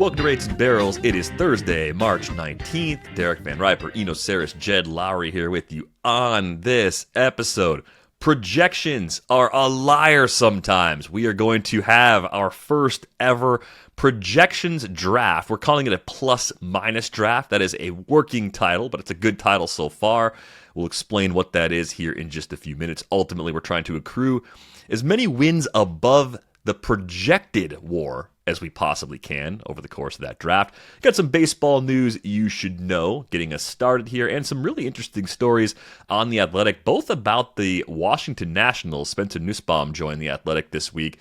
Welcome to Rates and Barrels. It is Thursday, March 19th. Derek Van Riper, Eno Saris, Jed Lowry here with you on this episode. Projections are a liar sometimes. We are going to have our first ever projections draft. We're calling it a plus-minus draft. That is a working title, but it's a good title so far. We'll explain what that is here in just a few minutes. Ultimately, we're trying to accrue as many wins above the projected WAR as we possibly can over the course of that draft. Got some baseball news you should know getting us started here, and some really interesting stories on The Athletic, both about the Washington Nationals. Spencer Nussbaum joined The Athletic this week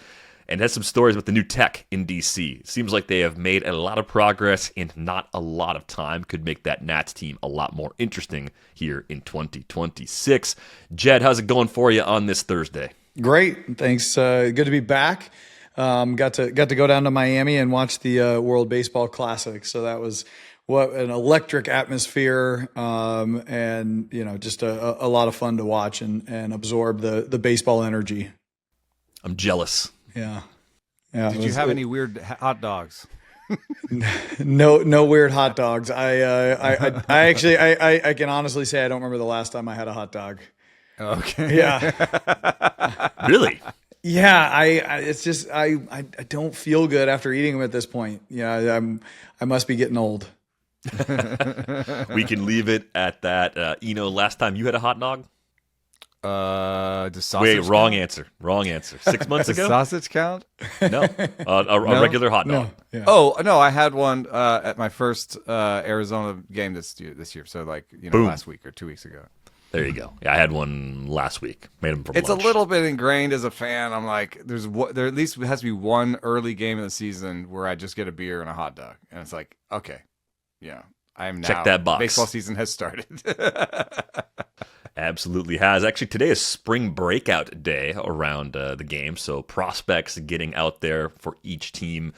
and has some stories with the new tech in D.C. Seems like they have made a lot of progress in not a lot of time. Could make that Nats team a lot more interesting here in 2026. Jed, how's it going for you on this Thursday? Great, thanks. Good to be back. Got to go down to Miami and watch the World Baseball Classic. So that was what an electric atmosphere, and just a lot of fun to watch and absorb the baseball energy. I'm jealous. Yeah. Did you have any weird hot dogs? No weird hot dogs. I can honestly say I don't remember the last time I had a hot dog. Okay. Yeah. Really? Yeah, it's just I don't feel good after eating them at this point. Yeah, I must be getting old. We can leave it at that. Last time you had a hot dog? The sausage. Wait, wrong answer. 6 months ago? Does sausage count? No, a regular hot dog. No. Yeah. Oh no, I had one at my first Arizona game this year. So Boom. Last week or 2 weeks ago. There you go. Yeah, I had one last week. Made them for It's lunch. a little bit ingrained as a fan. I'm like, there at least has to be one early game of the season where I just get a beer and a hot dog, and it's like, okay, yeah, I am now. Check that box. Baseball season has started. Absolutely has. Actually, today is spring breakout day around the game, so prospects getting out there for each team.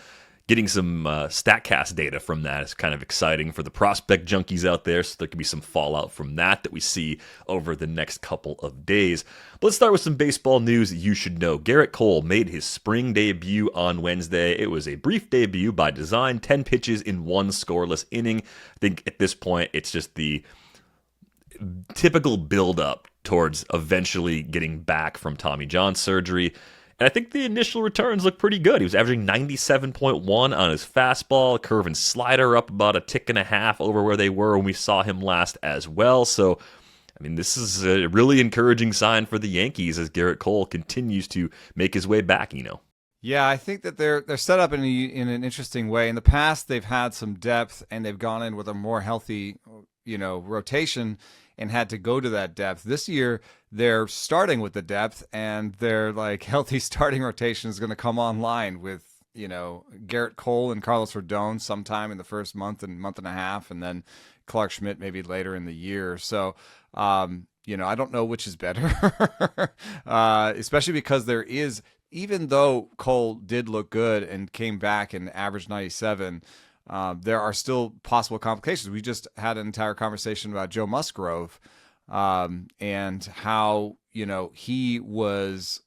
Getting some StatCast data from that is kind of exciting for the prospect junkies out there, so there could be some fallout from that we see over the next couple of days. But let's start with some baseball news you should know. Gerrit Cole made his spring debut on Wednesday. It was a brief debut by design, 10 pitches in one scoreless inning. I think at this point it's just the typical build-up towards eventually getting back from Tommy John surgery. And I think the initial returns look pretty good. He was averaging 97.1 on his fastball, curve and slider up about a tick and a half over where they were when we saw him last as well. So, this is a really encouraging sign for the Yankees as Gerrit Cole continues to make his way back, Yeah, I think that they're set up in an interesting way. In the past, they've had some depth, and they've gone in with a more healthy, rotation and had to go to that depth. This year, they're starting with the depth, and their healthy starting rotation is going to come online with, Gerrit Cole and Carlos Rodon sometime in the first month and a half, and then Clark Schmidt maybe later in the year. So, I don't know which is better, especially because there is, even though Cole did look good and came back and averaged 97, there are still possible complications. We just had an entire conversation about Joe Musgrove and how, he was,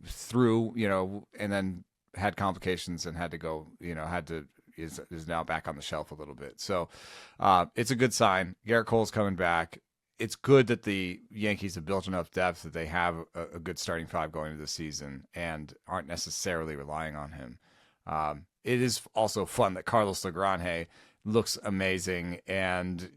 through, and then had complications and had to go, is now back on the shelf a little bit. So it's a good sign. Gerrit Cole's coming back. It's good that the Yankees have built enough depth that they have a good starting five going into the season and aren't necessarily relying on him. It is also fun that Carlos Legrand looks amazing and,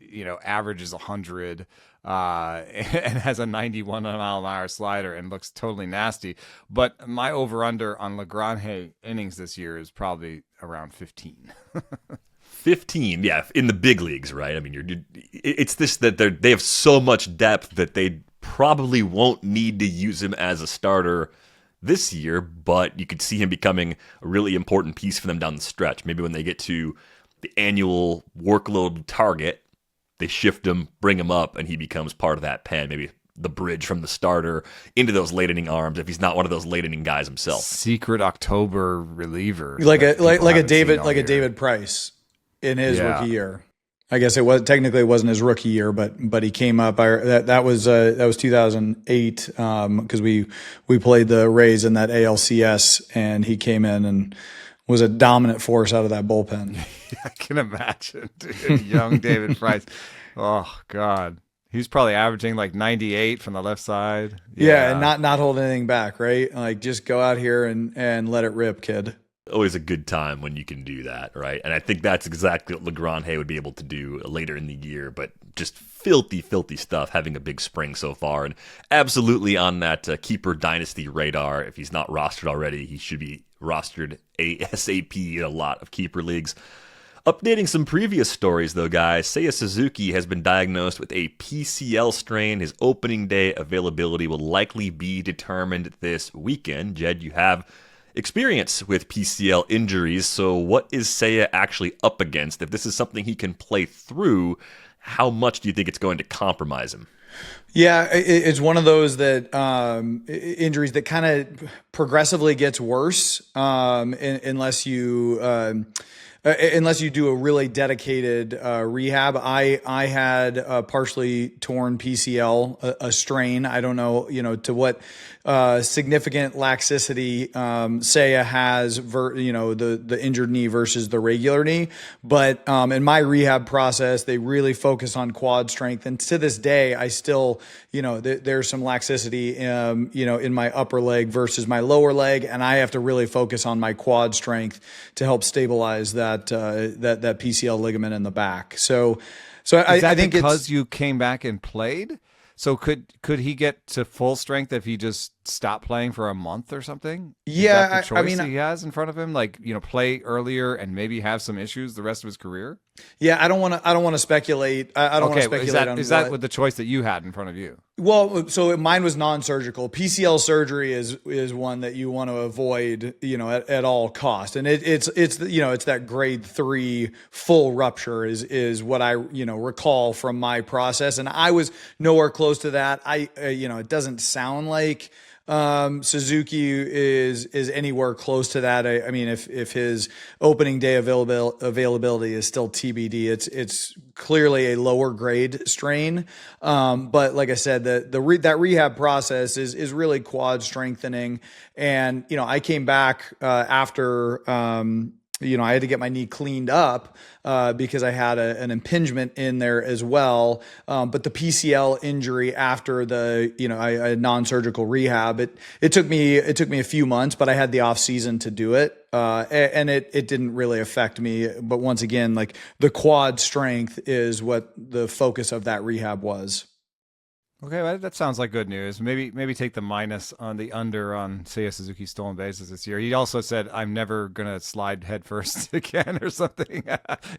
averages 100 and has a 91-mile-an-hour slider and looks totally nasty. But my over-under on Legrand innings this year is probably around 15. 15, yeah, in the big leagues, right? It's this that they have so much depth that they probably won't need to use him as a starter this year, but you could see him becoming a really important piece for them down the stretch. Maybe when they get to the annual workload target, they shift him, bring him up, and he becomes part of that pen. Maybe the bridge from the starter into those late inning arms if he's not one of those late inning guys himself. Secret October reliever, like a David Price in his rookie year. I guess it wasn't his rookie year, but he came up. That was 2008 because we played the Rays in that ALCS, and he came in and was a dominant force out of that bullpen. I can imagine, dude. Young David Price. Oh God. He's probably averaging like 98 from the left side. Yeah, and not hold anything back, right? Like just go out here and let it rip, kid. Always a good time when you can do that, right? And I think that's exactly what LeGrand would be able to do later in the year, but just filthy stuff, having a big spring so far, and absolutely on that keeper dynasty radar. If he's not rostered already, he should be rostered ASAP in a lot of keeper leagues. Updating some previous stories, though, guys, Seiya Suzuki has been diagnosed with a PCL strain. His opening day availability will likely be determined this weekend. Jed, you have experience with PCL injuries, so what is Seiya actually up against? If this is something he can play through, how much do you think it's going to compromise him? Yeah, it's one of those that injuries that kind of progressively gets worse unless you do a really dedicated rehab. I had a partially torn PCL, a strain. I don't know, to what significant laxicity Seiya has, the injured knee versus the regular knee. But in my rehab process, they really focus on quad strength. And to this day, I still, there's some laxicity, in my upper leg versus my lower leg. And I have to really focus on my quad strength to help stabilize that PCL ligament in the back. So I think because you came back and played. So could he get to full strength if he just stopped playing for a month or something? Yeah, is that the choice he has in front of him, like play earlier and maybe have some issues the rest of his career. Yeah, I don't want to speculate. I don't want to speculate. Is that with the choice that you had in front of you? Well, so mine was non-surgical. PCL surgery is one that you want to avoid, at all cost. And it's that grade 3 full rupture is what I recall from my process, and I was nowhere close to that. It doesn't sound like Suzuki is anywhere close to that. I mean, if his opening day availability is still TBD, it's clearly a lower grade strain. But like I said, that rehab process is really quad strengthening. And, I came back, after, I had to get my knee cleaned up because I had an impingement in there as well. But the PCL injury after I had non-surgical rehab, it took me a few months, but I had the off season to do it. And it didn't really affect me. But once again, like the quad strength is what the focus of that rehab was. Okay, well, that sounds like good news. Maybe take the minus on the under on Seiya Suzuki's stolen bases this year. He also said, "I'm never gonna slide headfirst again" or something.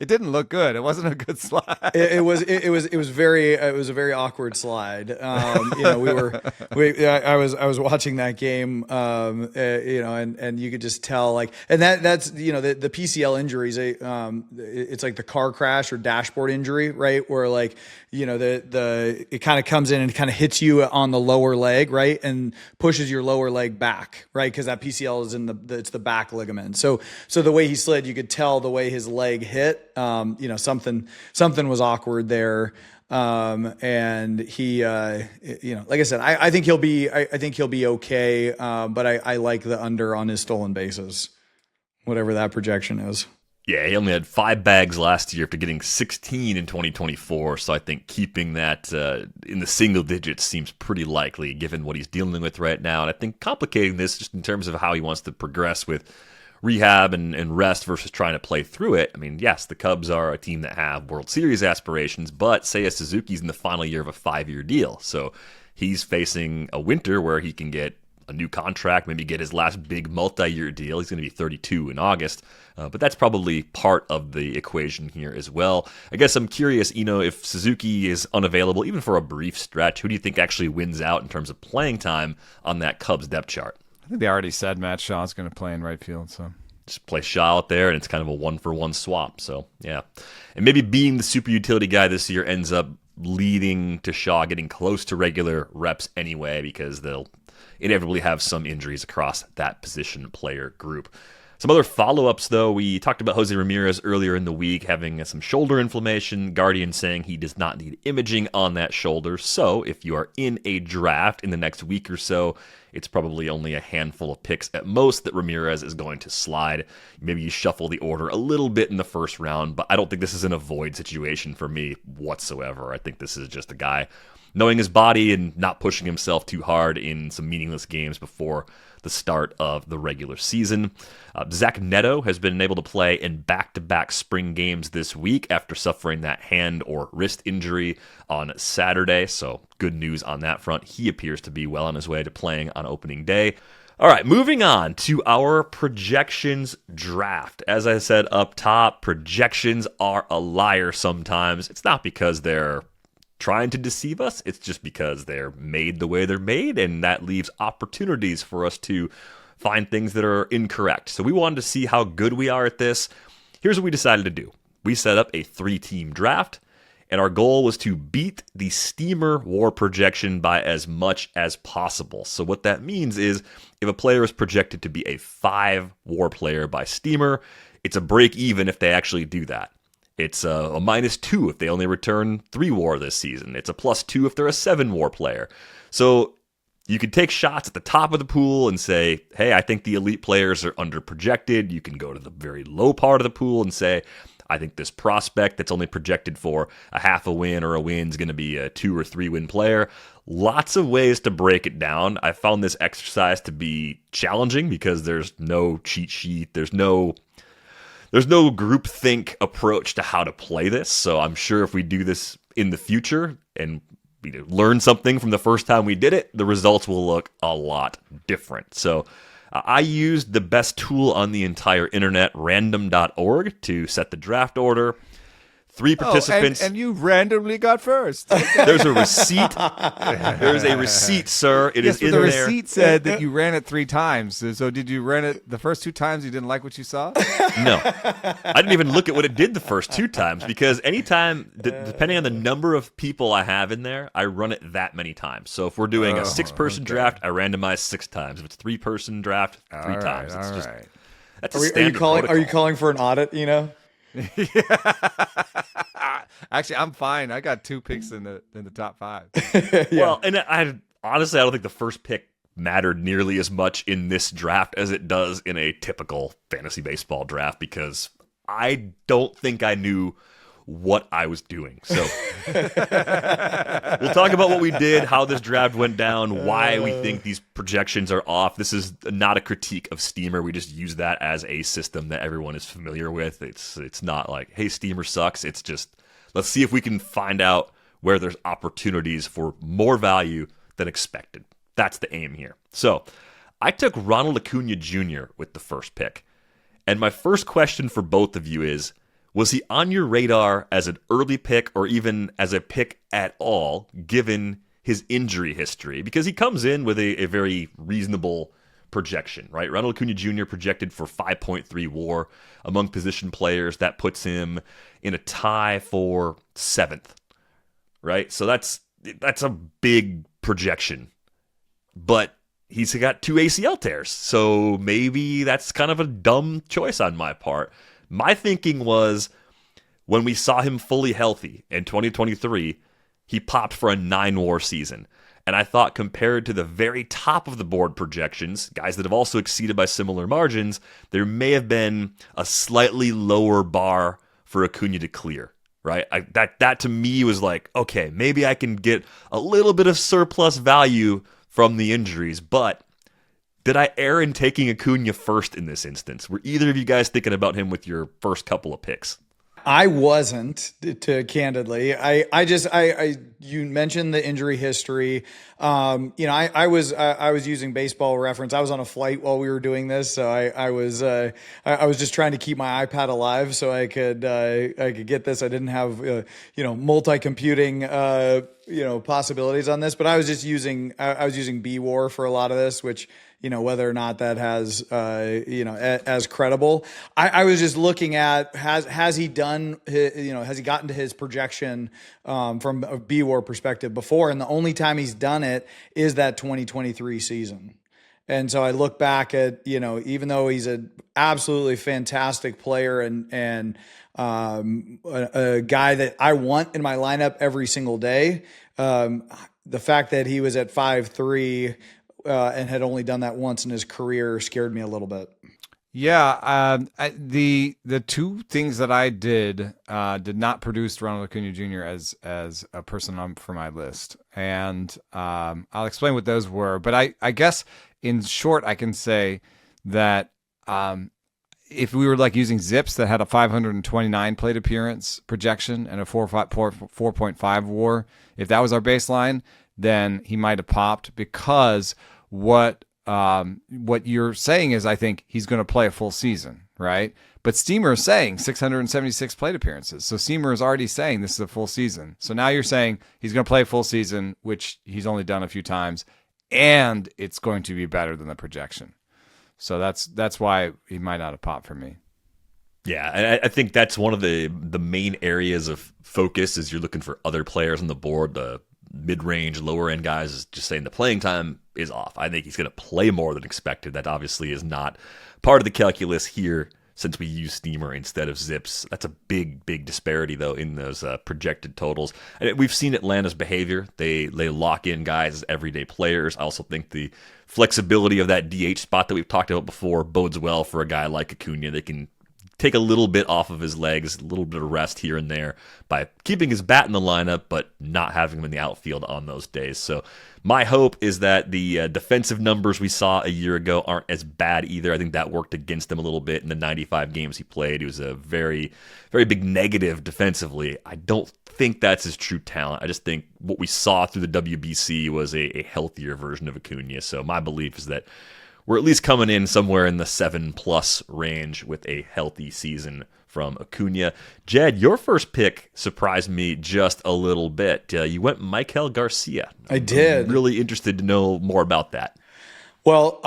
It didn't look good. It wasn't a good slide. It was a very awkward slide. I was watching that game, and you could just tell, like, and that's the PCL injuries. It's like the car crash or dashboard injury, right? Where like it kind of comes in and kind of hits you on the lower leg, right, and pushes your lower leg back, right, because that PCL is it's the back ligament. So the way he slid, you could tell the way his leg hit. Something was awkward there. And he, like I said, I think he'll be okay. But I like the under on his stolen bases, whatever that projection is. Yeah, he only had 5 bags last year after getting 16 in 2024, so I think keeping that in the single digits seems pretty likely given what he's dealing with right now. And I think complicating this just in terms of how he wants to progress with rehab and rest versus trying to play through it. I mean, yes, the Cubs are a team that have World Series aspirations, but Seiya Suzuki's in the final year of a 5-year deal, so he's facing a winter where he can get a new contract, maybe get his last big multi-year deal. He's going to be 32 in August, but that's probably part of the equation here as well. I guess I'm curious, if Suzuki is unavailable, even for a brief stretch, who do you think actually wins out in terms of playing time on that Cubs depth chart? I think they already said Matt Shaw's going to play in right field, so just play Shaw out there, and it's kind of a 1-for-1 swap. So, yeah. And maybe being the super utility guy this year ends up leading to Shaw getting close to regular reps anyway, because they'll inevitably have some injuries across that position player group. Some other follow-ups, though. We talked about José Ramírez earlier in the week having some shoulder inflammation. Guardian saying he does not need imaging on that shoulder. So if you are in a draft in the next week or so, it's probably only a handful of picks at most that Ramírez is going to slide. Maybe you shuffle the order a little bit in the first round, but I don't think this is an avoid situation for me whatsoever. I think this is just a guy knowing his body and not pushing himself too hard in some meaningless games before the start of the regular season. Zach Neto has been able to play in back-to-back spring games this week after suffering that hand or wrist injury on Saturday, so good news on that front. He appears to be well on his way to playing on opening day. All right, moving on to our projections draft. As I said up top, projections are a liar sometimes. It's not because they're trying to deceive us. It's just because they're made the way they're made, and that leaves opportunities for us to find things that are incorrect. So we wanted to see how good we are at this. Here's what we decided to do. We set up a 3-team draft, and our goal was to beat the Steamer WAR projection by as much as possible. So what that means is if a player is projected to be a 5 WAR player by Steamer, it's a break even if they actually do that. It's a -2 if they only return 3 WAR this season. It's a +2 if they're a 7 WAR player. So you can take shots at the top of the pool and say, hey, I think the elite players are underprojected. You can go to the very low part of the pool and say, I think this prospect that's only projected for a half a win or a win is going to be a 2 or 3 win player. Lots of ways to break it down. I found this exercise to be challenging because there's no cheat sheet. There's no groupthink approach to how to play this. So I'm sure if we do this in the future and we learn something from the first time we did it, the results will look a lot different. So I used the best tool on the entire internet, random.org, to set the draft order. 3 participants. And you randomly got first. There's a receipt. There's a receipt, sir. It is in the there. receipt said that you ran it 3 times. So did you run it the first 2 times you didn't like what you saw? No. I didn't even look at what it did the first 2 times because anytime, depending on the number of people I have in there, I run it that many times. So if we're doing a 6-person draft, I randomize 6 times. If it's 3-person draft, 3 times. It's just that's a standard protocol. Are you calling for an audit, you know? Actually, I'm fine. I got 2 picks in the top 5. Yeah. Well, and I honestly, I don't think the first pick mattered nearly as much in this draft as it does in a typical fantasy baseball draft because I don't think I knew what I was doing. So we'll talk about what we did, how this draft went down, why we think these projections are off. This is not a critique of Steamer. We just use that as a system that everyone is familiar with. It's not like, hey, Steamer sucks. It's just, let's see if we can find out where there's opportunities for more value than expected. That's the aim here. So I took Ronald Acuña Jr. with the first pick. And my first question for both of you is, was he on your radar as an early pick or even as a pick at all, given his injury history? Because he comes in with a very reasonable projection, right? Ronald Acuña Jr. projected for 5.3 WAR among position players. That puts him in a tie for 7th, right? So that's a big projection. But he's got 2 ACL tears, so maybe that's kind of a dumb choice on my part. My thinking was when we saw him fully healthy in 2023, he popped for a 9 WAR season. And I thought compared to the very top of the board projections, guys that have also exceeded by similar margins, there may have been a slightly lower bar for Acuña to clear, right? That to me was like, okay, maybe I can get a little bit of surplus value from the injuries, but did I err in taking Acuña first in this instance? Were either of you guys thinking about him with your first couple of picks? I wasn't, candidly. You mentioned the injury history. I was using Baseball Reference. I was on a flight while we were doing this, so I was just trying to keep my iPad alive so I could get this. I didn't have multi-computing possibilities on this, but I was using BWAR for a lot of this, which, whether or not that has, as credible. I was just looking at, has he gotten to his projection from a BWAR perspective before? And the only time he's done it is that 2023 season. And so I look back at, even though he's an absolutely fantastic player and a guy that I want in my lineup every single day, the fact that he was at 5'3" and had only done that once in his career scared me a little bit. Yeah, the two things that I did not produce Ronald Acuña Jr. as a person on for my list, and I'll explain what those were. But I guess in short, I can say that if we were like using Zips that had a 529 plate appearance projection and a 4.5 WAR, if that was our baseline, then he might have popped, because what you're saying is, I think he's going to play a full season, right? But Steamer is saying 676 plate appearances. So Steamer is already saying this is a full season. So now you're saying he's going to play a full season, which he's only done a few times, and it's going to be better than the projection. So that's why he might not have popped for me. Yeah, and I think that's one of the main areas of focus as you're looking for other players on the board. The mid-range, lower-end guys is just saying the playing time is off. I think he's going to play more than expected. That obviously is not part of the calculus here, since we use Steamer instead of Zips. That's a big disparity, though, in those projected totals. And we've seen Atlanta's behavior. They lock in guys as everyday players. I also think the flexibility of that DH spot that we've talked about before bodes well for a guy like Acuña. They can take a little bit off of his legs, a little bit of rest here and there by keeping his bat in the lineup, but not having him in the outfield on those days. So my hope is that the defensive numbers we saw a year ago aren't as bad either. I think that worked against him a little bit in the 95 games he played. He was a very, very big negative defensively. I don't think that's his true talent. I just think what we saw through the WBC was a healthier version of Acuña. So my belief is that we're at least coming in somewhere in the 7+ range with a healthy season from Acuña. Jed, your first pick surprised me just a little bit. You went Maikel Garcia. I did. I'm really interested to know more about that. Well,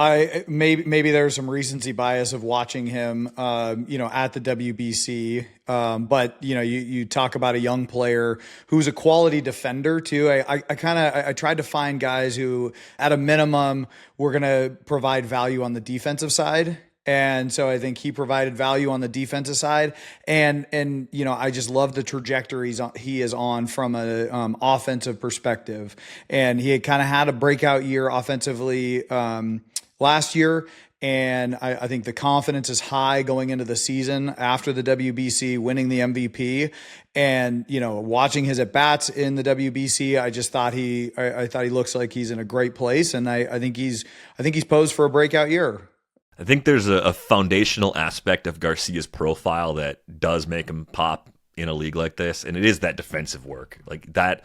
maybe there's some recency bias of watching him, at the WBC. But you talk about a young player who's a quality defender too. I tried to find guys who, at a minimum, were going to provide value on the defensive side. And so I think he provided value on the defensive side, and I just love the trajectory he is on from an offensive perspective. And he had kind of had a breakout year offensively last year, and I think the confidence is high going into the season after the WBC, winning the MVP, and watching his at bats in the WBC, I just thought I thought he looks like he's in a great place, and I think he's posed for a breakout year. I think there's a foundational aspect of Garcia's profile that does make him pop in a league like this, and it is that defensive work. Like that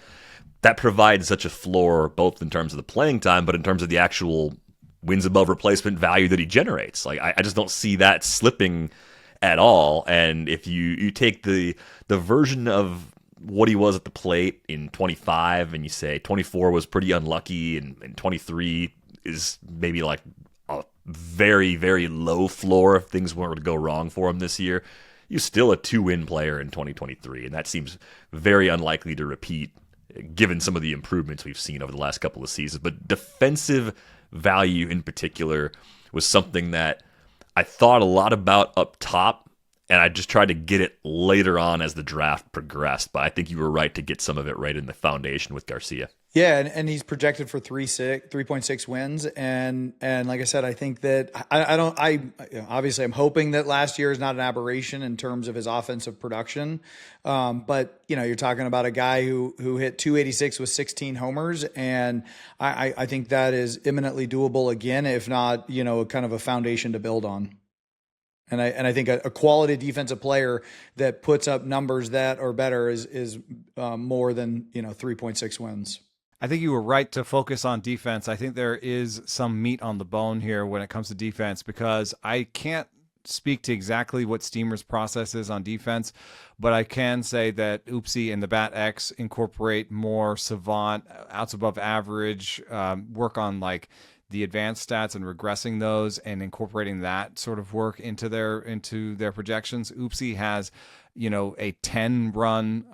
provides such a floor, both in terms of the playing time, but in terms of the actual wins above replacement value that he generates. Like I just don't see that slipping at all. And if you take the version of what he was at the plate in 25 and you say 24 was pretty unlucky and 23 is maybe like a very, very low floor if things were to go wrong for him this year, he's still a 2-win player in 2023, and that seems very unlikely to repeat given some of the improvements we've seen over the last couple of seasons. But defensive value in particular was something that I thought a lot about up top, and I just tried to get it later on as the draft progressed. But I think you were right to get some of it right in the foundation with Garcia. Yeah, and he's projected for 3.6 wins, and like I said, I think that obviously I'm hoping that last year is not an aberration in terms of his offensive production, but you're talking about a guy who hit 286 with 16 homers, and I think that is imminently doable again, if not kind of a foundation to build on. And I think a quality defensive player that puts up numbers that or better is more than 3.6 wins. I think you were right to focus on defense. I think there is some meat on the bone here when it comes to defense, because I can't speak to exactly what Steamer's process is on defense, but I can say that Oopsie and the Bat X incorporate more savant, outs above average, work on like the advanced stats and regressing those and incorporating that sort of work into their projections. Oopsie has a 10-run,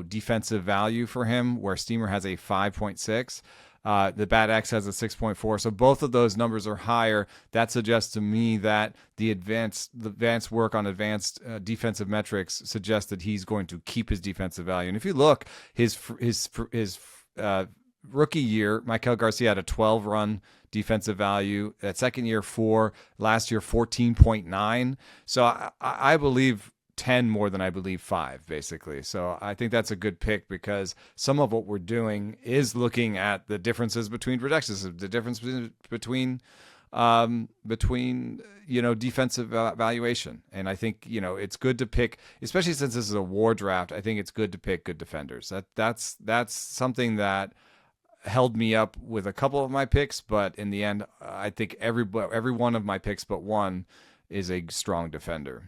defensive value for him, where Steamer has a 5.6. The Bat X has a 6.4. So both of those numbers are higher. That suggests to me that the advanced work on advanced defensive metrics suggests that he's going to keep his defensive value. And if you look, his rookie year, Maikel Garcia had a 12-run defensive value. That second year, 4. Last year, 14.9. So I believe 10 more than I believe 5, basically. So I think that's a good pick because some of what we're doing is looking at the differences between projections, the difference between defensive valuation. And I think, it's good to pick, especially since this is a war draft, I think it's good to pick good defenders. That's something that held me up with a couple of my picks, but in the end, I think every one of my picks but one is a strong defender.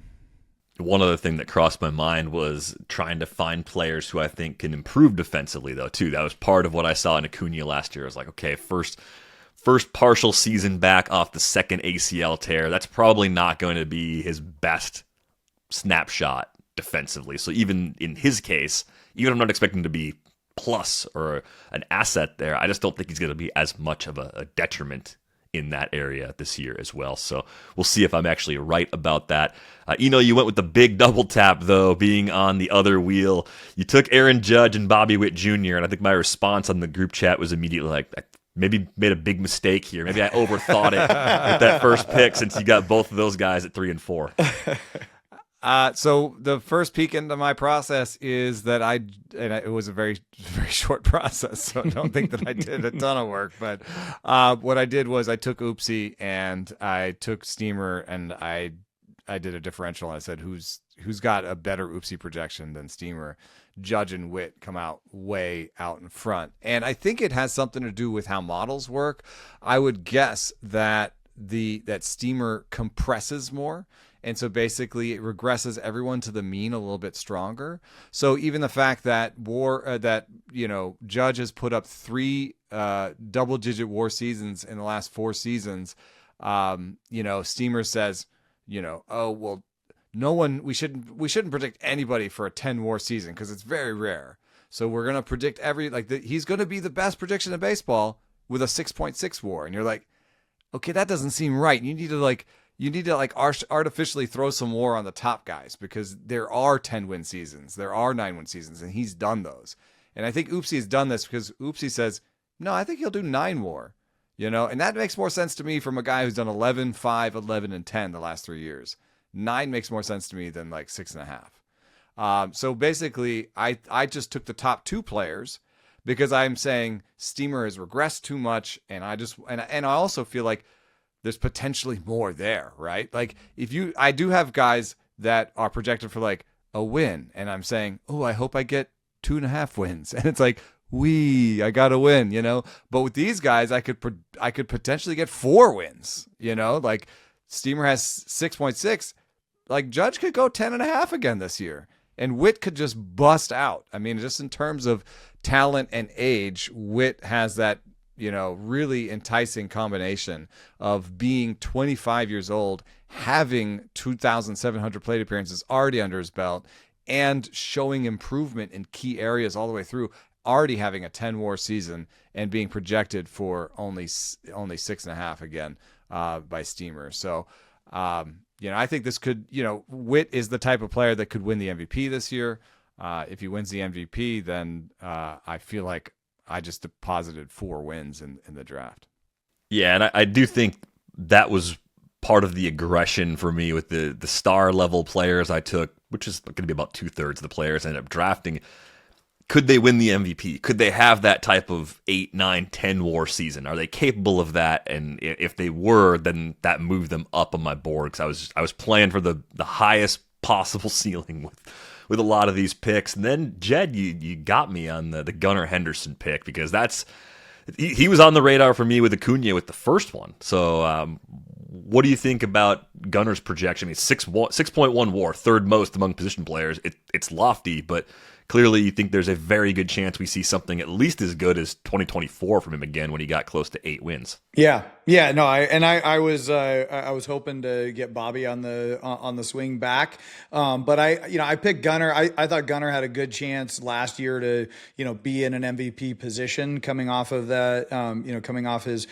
One other thing that crossed my mind was trying to find players who I think can improve defensively, though, too. That was part of what I saw in Acuña last year. I was like, okay, first partial season back off the second ACL tear. That's probably not going to be his best snapshot defensively. So even in his case, even if I'm not expecting to be plus or an asset there, I just don't think he's going to be as much of a detriment in that area this year as well. So we'll see if I'm actually right about that. You went with the big double tap, though, being on the other wheel. You took Aaron Judge and Bobby Witt Jr., and I think my response on the group chat was immediately like, I maybe made a big mistake here. Maybe I overthought it with that first pick since you got both of those guys at 3 and 4. So the first peek into my process is that it was a very, very short process, so I don't think that I did a ton of work. But what I did was I took Oopsie and I took Steamer and I did a differential. I said, who's got a better Oopsie projection than Steamer? Judge and Witt come out way out in front. And I think it has something to do with how models work. I would guess that that Steamer compresses more. And so basically it regresses everyone to the mean a little bit stronger. So even the fact that Judge has put up 3 double-digit WAR seasons in the last 4 seasons, Steamer says, oh, well, we shouldn't predict anybody for a 10 WAR season because it's very rare. So we're going to predict he's going to be the best prediction in baseball with a 6.6 WAR. And you're like, okay, that doesn't seem right. You need to artificially throw some WAR on the top guys because there are 10-win seasons, there are 9-win seasons, and he's done those. And I think Oopsie has done this because Oopsie says, no, I think he'll do 9 WAR, and that makes more sense to me from a guy who's done 11, 5, 11, and 10 the last 3 years. 9 makes more sense to me than 6.5. So basically, I just took the top 2 players because I'm saying Steamer has regressed too much, and I also feel like there's potentially more there, right? I do have guys that are projected for a win, and I'm saying, oh, I hope I get 2.5 wins, and it's like, I got to win, But with these guys, I could potentially get 4 wins, Steamer has 6.6, Judge could go 10.5 again this year, and Witt could just bust out. I mean, just in terms of talent and age, Witt has that really enticing combination of being 25 years old, having 2,700 plate appearances already under his belt, and showing improvement in key areas all the way through, already having a 10 WAR season and being projected for only 6.5 again by Steamer. So, I think this could, Witt is the type of player that could win the MVP this year. If he wins the MVP, then I feel like I just deposited 4 wins in the draft. Yeah, and I do think that was part of the aggression for me with the star level players I took, which is going to be about 2/3 of the players I ended up drafting. Could they win the MVP? Could they have that type of 8, 9, 10 WAR season? Are they capable of that? And if they were, then that moved them up on my board because I was playing for the highest possible ceiling with a lot of these picks. And then, Jed, you got me on the Gunnar Henderson pick because he was on the radar for me with Acuña with the first one. So what do you think about Gunnar's projection? I mean, 6.1 WAR, third most among position players. It's lofty, but clearly you think there's a very good chance we see something at least as good as 2024 from him again when he got close to 8 wins. Yeah, no, I was hoping to get Bobby on the swing back, but I picked Gunnar. I thought Gunnar had a good chance last year to be in an MVP position coming off of that, coming off his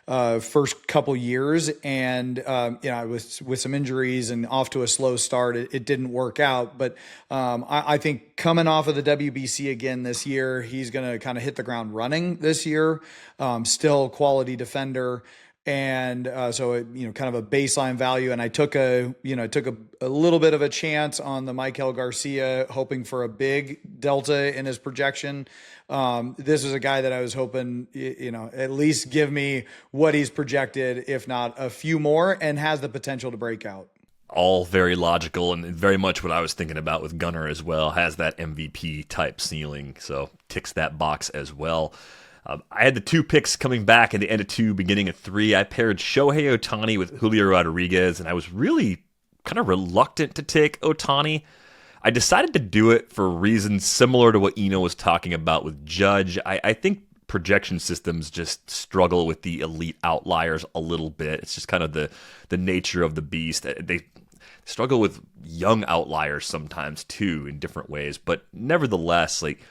first couple years, and with some injuries and off to a slow start, it didn't work out. But I think coming off of the WBC again this year, he's going to kind of hit the ground running this year. Still quality defender. And so kind of a baseline value, and I took a little bit of a chance on the Michael Garcia, hoping for a big delta in his projection. This is a guy that I was hoping at least give me what he's projected, if not a few more, and has the potential to break out. All very logical and very much what I was thinking about with Gunnar as well. Has that MVP type ceiling, so ticks that box as well. I had the 2 picks coming back at the end of 2, beginning of 3. I paired Shohei Ohtani with Julio Rodriguez, and I was really kind of reluctant to take Ohtani. I decided to do it for reasons similar to what Eno was talking about with Judge. I think projection systems just struggle with the elite outliers a little bit. It's just kind of the nature of the beast. They struggle with young outliers sometimes too in different ways, but nevertheless, like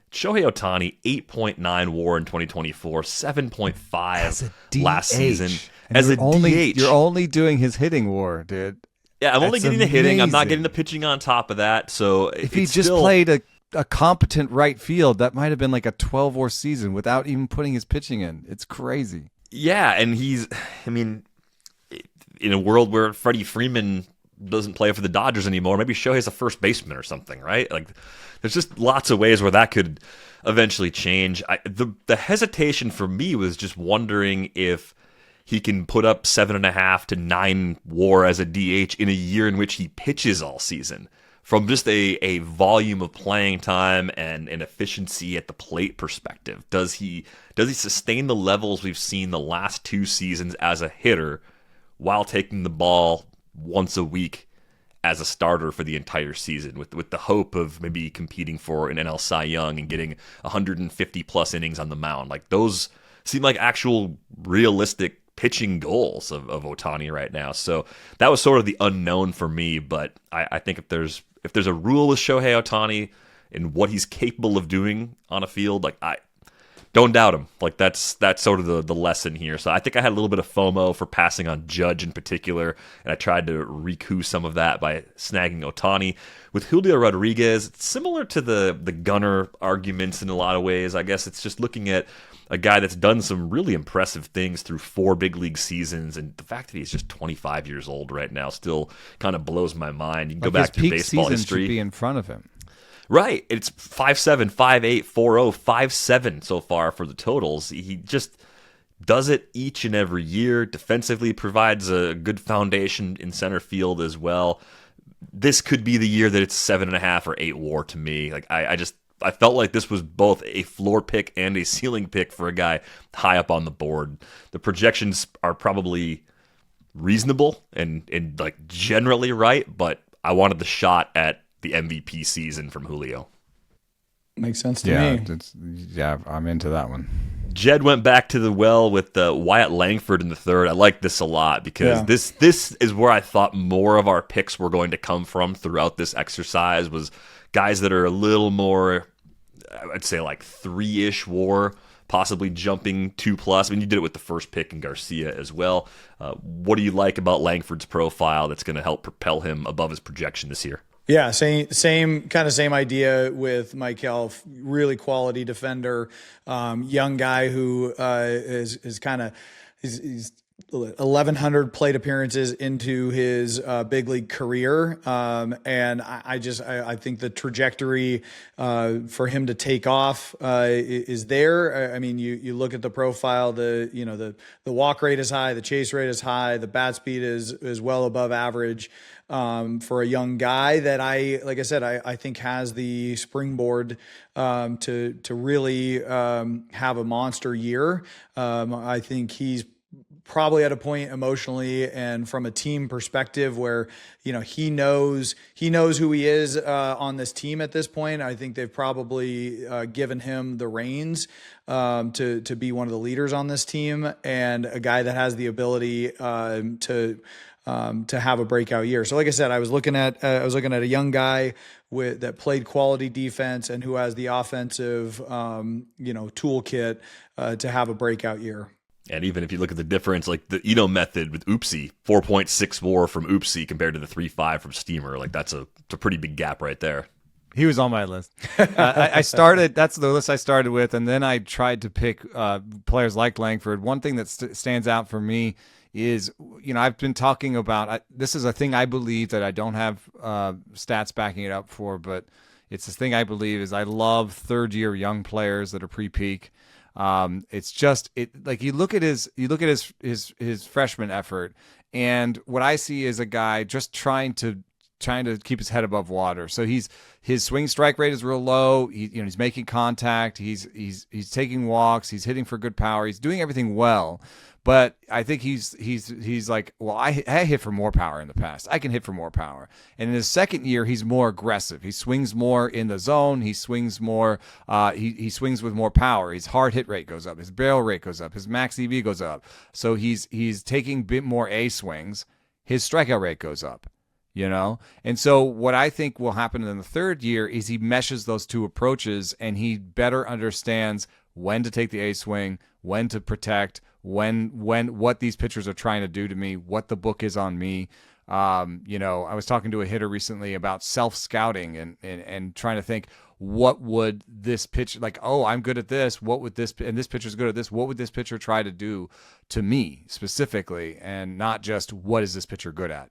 Shohei Ohtani, 8.9 WAR in 2024, 7.5 last season as a DH. You're only doing his hitting WAR, dude. Yeah, I'm only getting the hitting. I'm not getting the pitching on top of that. So if he just played a competent right field, that might have been like a 12 WAR season without even putting his pitching in. It's crazy. Yeah, and in a world where Freddie Freeman doesn't play for the Dodgers anymore, maybe Shohei's a first baseman or something, right? Like, there's just lots of ways where that could eventually change. The hesitation for me was just wondering if he can put up 7.5 to 9 WAR as a DH in a year in which he pitches all season. From just a volume of playing time and an efficiency at the plate perspective, does he sustain the levels we've seen the last 2 seasons as a hitter while taking the ball once a week as a starter for the entire season, with the hope of maybe competing for an NL Cy Young and getting 150 plus innings on the mound? Like, those seem like actual realistic pitching goals of Ohtani right now. So that was sort of the unknown for me. But I think if there's a rule with Shohei Ohtani and what he's capable of doing on a field, like, I don't doubt him. Like, that's sort of the lesson here. So I think I had a little bit of FOMO for passing on Judge in particular, and I tried to recoup some of that by snagging Ohtani. With Julio Rodriguez, it's similar to the Gunnar arguments in a lot of ways. I guess it's just looking at a guy that's done some really impressive things through 4 big league seasons, and the fact that he's just 25 years old right now still kind of blows my mind. You can go back to baseball history. Should be in front of him. Right. It's 5'7", 5'8", 4'0", 5'7" so far for the totals. He just does it each and every year. Defensively provides a good foundation in center field as well. This could be the year that it's 7.5 or 8 WAR to me. Like, I felt like this was both a floor pick and a ceiling pick for a guy high up on the board. The projections are probably reasonable and like generally right, but I wanted the shot at the MVP season from Julio. Makes sense to me. Yeah, I'm into that one. Jed went back to the well with Wyatt Langford in the 3rd. I like this a lot because this is where I thought more of our picks were going to come from throughout this exercise, was guys that are a little more, I'd say like 3-ish WAR, possibly jumping 2+. I mean, you did it with the first pick in Garcia as well. What do you like about Langford's profile that's going to help propel him above his projection this year? Yeah, same idea with Michael. Really quality defender, young guy who is kind of he's 1,100 plate appearances into his big league career, and I think the trajectory for him to take off is there. I mean, you look at the profile, the walk rate is high, the chase rate is high, the bat speed is well above average. For a young guy that I think has the springboard to really have a monster year. I think he's probably at a point emotionally and from a team perspective where, he knows who he is on this team at this point. I think they've probably given him the reins to be one of the leaders on this team, and a guy that has the ability to have a breakout year. So like I said, I was looking at a young guy that played quality defense and who has the offensive toolkit to have a breakout year. And even if you look at the difference, like the Eno method with Oopsie, 4.64 from Oopsie compared to the 3.5 from Steamer, like that's a pretty big gap right there. He was on my list. That's the list I started with, and then I tried to pick players like Langford. One thing that stands out for me is, I've been talking about, this is a thing I believe that I don't have stats backing it up for, but it's this thing I believe is I love third-year young players that are pre-peak. It's just like you look at his freshman effort, and what I see is a guy just trying to keep his head above water. So his swing strike rate is real low. He's making contact. He's taking walks. He's hitting for good power. He's doing everything well. But I think he's like, well, I hit for more power in the past. I can hit for more power. And in his second year, he's more aggressive. He swings more in the zone. He swings more. He swings with more power. His hard hit rate goes up. His barrel rate goes up. His max EV goes up. So he's taking a bit more A swings. His strikeout rate goes up. And so what I think will happen in the third year is he meshes those two approaches, and he better understands when to take the A swing, when to protect, when what these pitchers are trying to do to me, what the book is on me. I was talking to a hitter recently about self-scouting and trying to think, what would this pitch, like, oh, I'm good at this. What would this, and this pitcher's good at this. What would this pitcher try to do to me specifically? And not just what is this pitcher good at,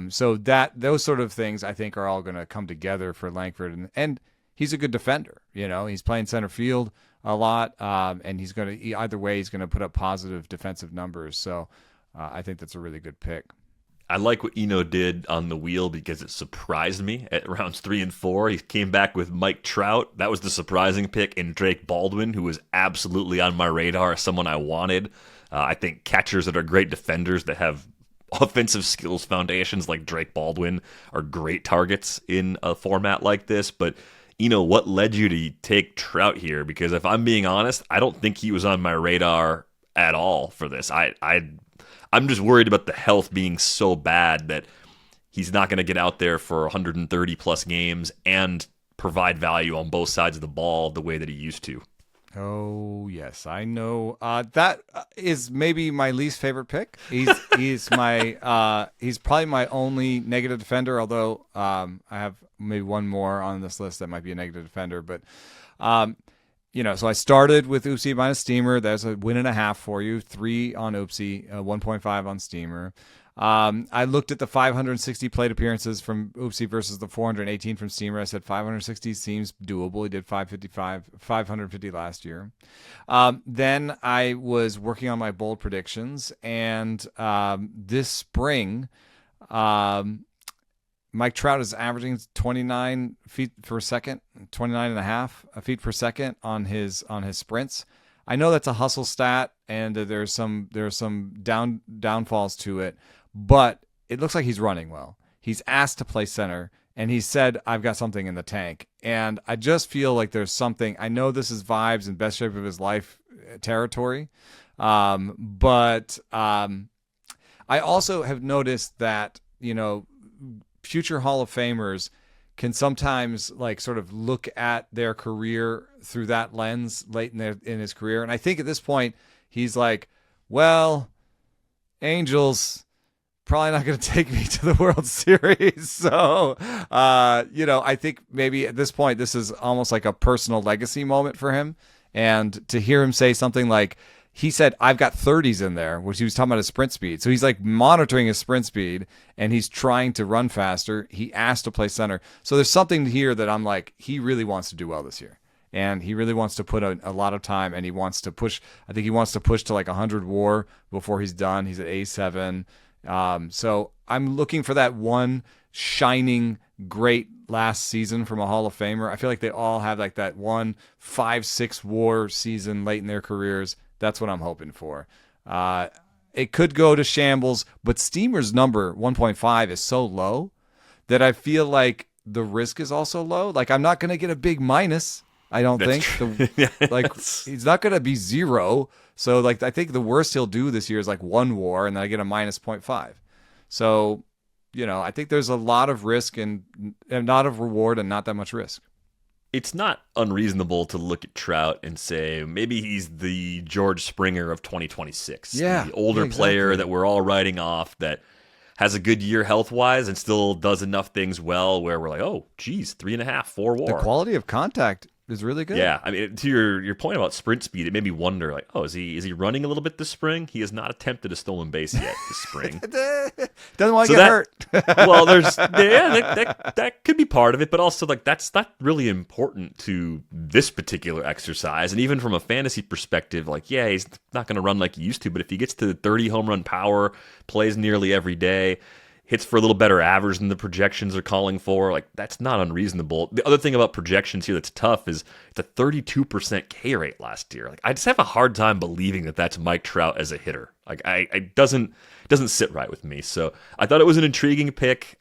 So those sort of things I think are all going to come together for Langford, and he's a good defender. He's playing center field a lot, and he's going to either way he's going to put up positive defensive numbers. So I think that's a really good pick. I like what Eno did on the wheel because it surprised me at rounds 3 and 4. He came back with Mike Trout. That was the surprising pick, and Drake Baldwin, who was absolutely on my radar, someone I wanted. I think catchers that are great defenders that have offensive skills foundations like Drake Baldwin are great targets in a format like this. But, what led you to take Trout here? Because if I'm being honest, I don't think he was on my radar at all for this. I'm just worried about the health being so bad that he's not going to get out there for 130 plus games and provide value on both sides of the ball the way that he used to. Oh yes, I know. That is maybe my least favorite pick. He's probably my only negative defender. Although I have maybe one more on this list that might be a negative defender. But so I started with Oopsie minus Steamer. There's a 1.5 for you. 3 on Oopsie, 1.5 on Steamer. I looked at the 560 plate appearances from Oopsie versus the 418 from Steamer. I said 560 seems doable. He did 550 last year. Then I was working on my bold predictions, and this spring, Mike Trout is averaging 29 feet per second, 29 and a half feet per second on his sprints. I know that's a hustle stat, and there's some downfalls to it, but it looks like he's running well. He's asked to play center, and he said, I've got something in the tank. And I just feel like there's something. I know this is vibes and best shape of his life territory, but I also have noticed that, future Hall of Famers can sometimes like sort of look at their career through that lens late in his career. And I think at this point he's like, well, Angels probably not going to take me to the World Series. So, I think maybe at this point, this is almost like a personal legacy moment for him. And to hear him say something like, he said, I've got 30s in there, which he was talking about his sprint speed. So he's like monitoring his sprint speed, and he's trying to run faster. He asked to play center. So there's something here that I'm like, he really wants to do well this year. And he really wants to put a lot of time, and he wants to push. I think he wants to push to like 100 WAR before he's done. He's at A7. So I'm looking for that one shining great last season from a Hall of Famer. I feel like they all have like that 1 5-6 WAR season late in their careers. That's what I'm hoping for. It could go to shambles, but Steamer's number 1.5 is so low that I feel like the risk is also low. Like, I'm not going to get a big minus. I don't think. He's not going to be 0. So, like, I think the worst he'll do this year is like 1 WAR, and then I get a minus 0.5. So, I think there's a lot of risk and not of reward and not that much risk. It's not unreasonable to look at Trout and say maybe he's the George Springer of 2026. Yeah, the older player that we're all writing off that has a good year health-wise and still does enough things well where we're like, oh, geez, 3.5, 4 WAR. The quality of contact is really good. Yeah, I mean, to your point about sprint speed, it made me wonder, like, oh, is he running a little bit this spring? He has not attempted a stolen base yet this spring. Doesn't want to get hurt. Well, that could be part of it, but also, like, that's not really important to this particular exercise. And even from a fantasy perspective, like, yeah, he's not going to run like he used to, but if he gets to 30 home run power, plays nearly every day, hits for a little better average than the projections are calling for, like, that's not unreasonable. The other thing about projections here that's tough is it's a 32% K rate last year. Like, I just have a hard time believing that that's Mike Trout as a hitter. Like, it doesn't sit right with me. So I thought it was an intriguing pick.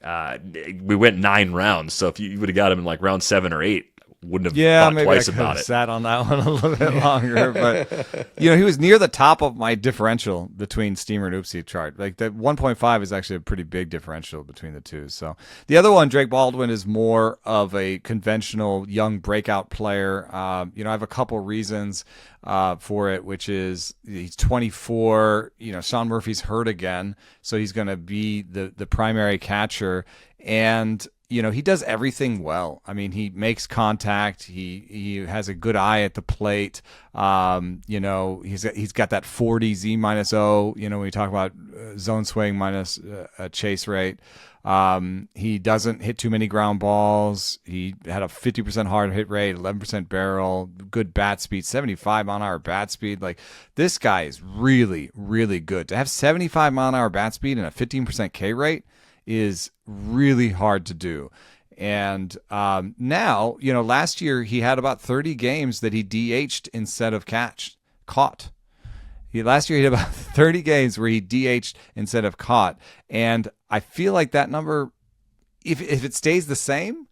We went 9 rounds, so if you would have got him in like round 7 or 8, wouldn't have thought twice about it. Sat on that one a little bit longer, but he was near the top of my differential between Steamer and Oopsie chart. Like, the 1.5 is actually a pretty big differential between the two. So the other one, Drake Baldwin, is more of a conventional young breakout player. I have a couple reasons for it, which is he's 24. Sean Murphy's hurt again, so he's going to be the primary catcher, and he does everything well. I mean, he makes contact. He has a good eye at the plate. He's got that 40 Z-0. When we talk about zone swing minus chase rate. He doesn't hit too many ground balls. He had a 50% hard hit rate, 11% barrel, good bat speed, 75 mile-an-hour bat speed. Like, this guy is really, really good. To have 75 mile-an-hour bat speed and a 15% K rate is really hard to do. And now, last year he had about 30 games that he DH'd instead of caught. Last year he had about 30 games where he DH'd instead of caught. And I feel like that number, if it stays the same,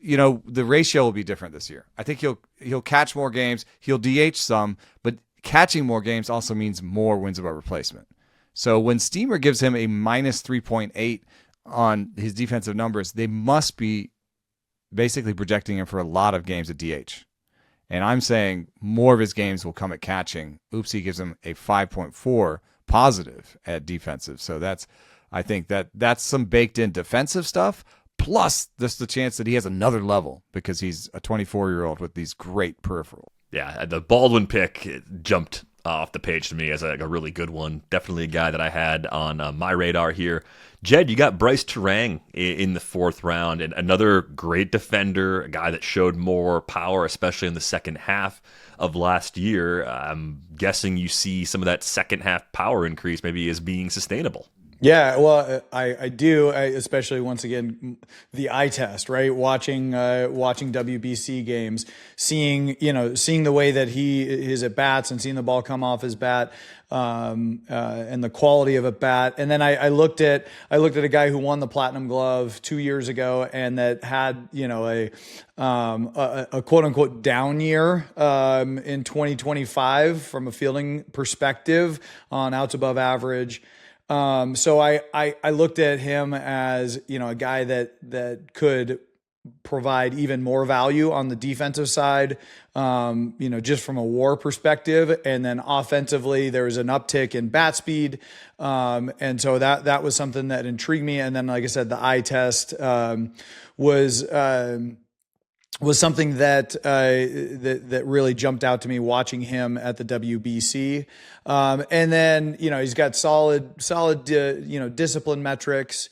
the ratio will be different this year. I think he'll catch more games, he'll DH some, but catching more games also means more wins above replacement. So when Steamer gives him a minus 3.8 on his defensive numbers, they must be basically projecting him for a lot of games at DH. And I'm saying more of his games will come at catching. Oopsie gives him a 5.4 positive at defensive. So I think that's some baked in defensive stuff. Plus, there's the chance that he has another level because he's a 24-year-old with these great peripherals. Yeah, the Baldwin pick jumped off the page to me as a really good one. Definitely a guy that I had on my radar here. Jed, you got Bryce Terang in the 4th round, and another great defender, a guy that showed more power, especially in the second half of last year. I'm guessing you see some of that second half power increase maybe as being sustainable. Yeah, well, I do, especially once again the eye test, right? Watching WBC games, seeing the way that his at bats and seeing the ball come off his bat, and the quality of a bat. And then I looked at a guy who won the Platinum Glove 2 years ago and that had a quote unquote down year in 2025 from a fielding perspective on outs above average. So I looked at him as, a guy that could provide even more value on the defensive side, just from a WAR perspective. And then offensively, there was an uptick in bat speed. And so that was something that intrigued me. And then, like I said, the eye test, was something that really jumped out to me watching him at the WBC. And then, he's got solid, discipline metrics.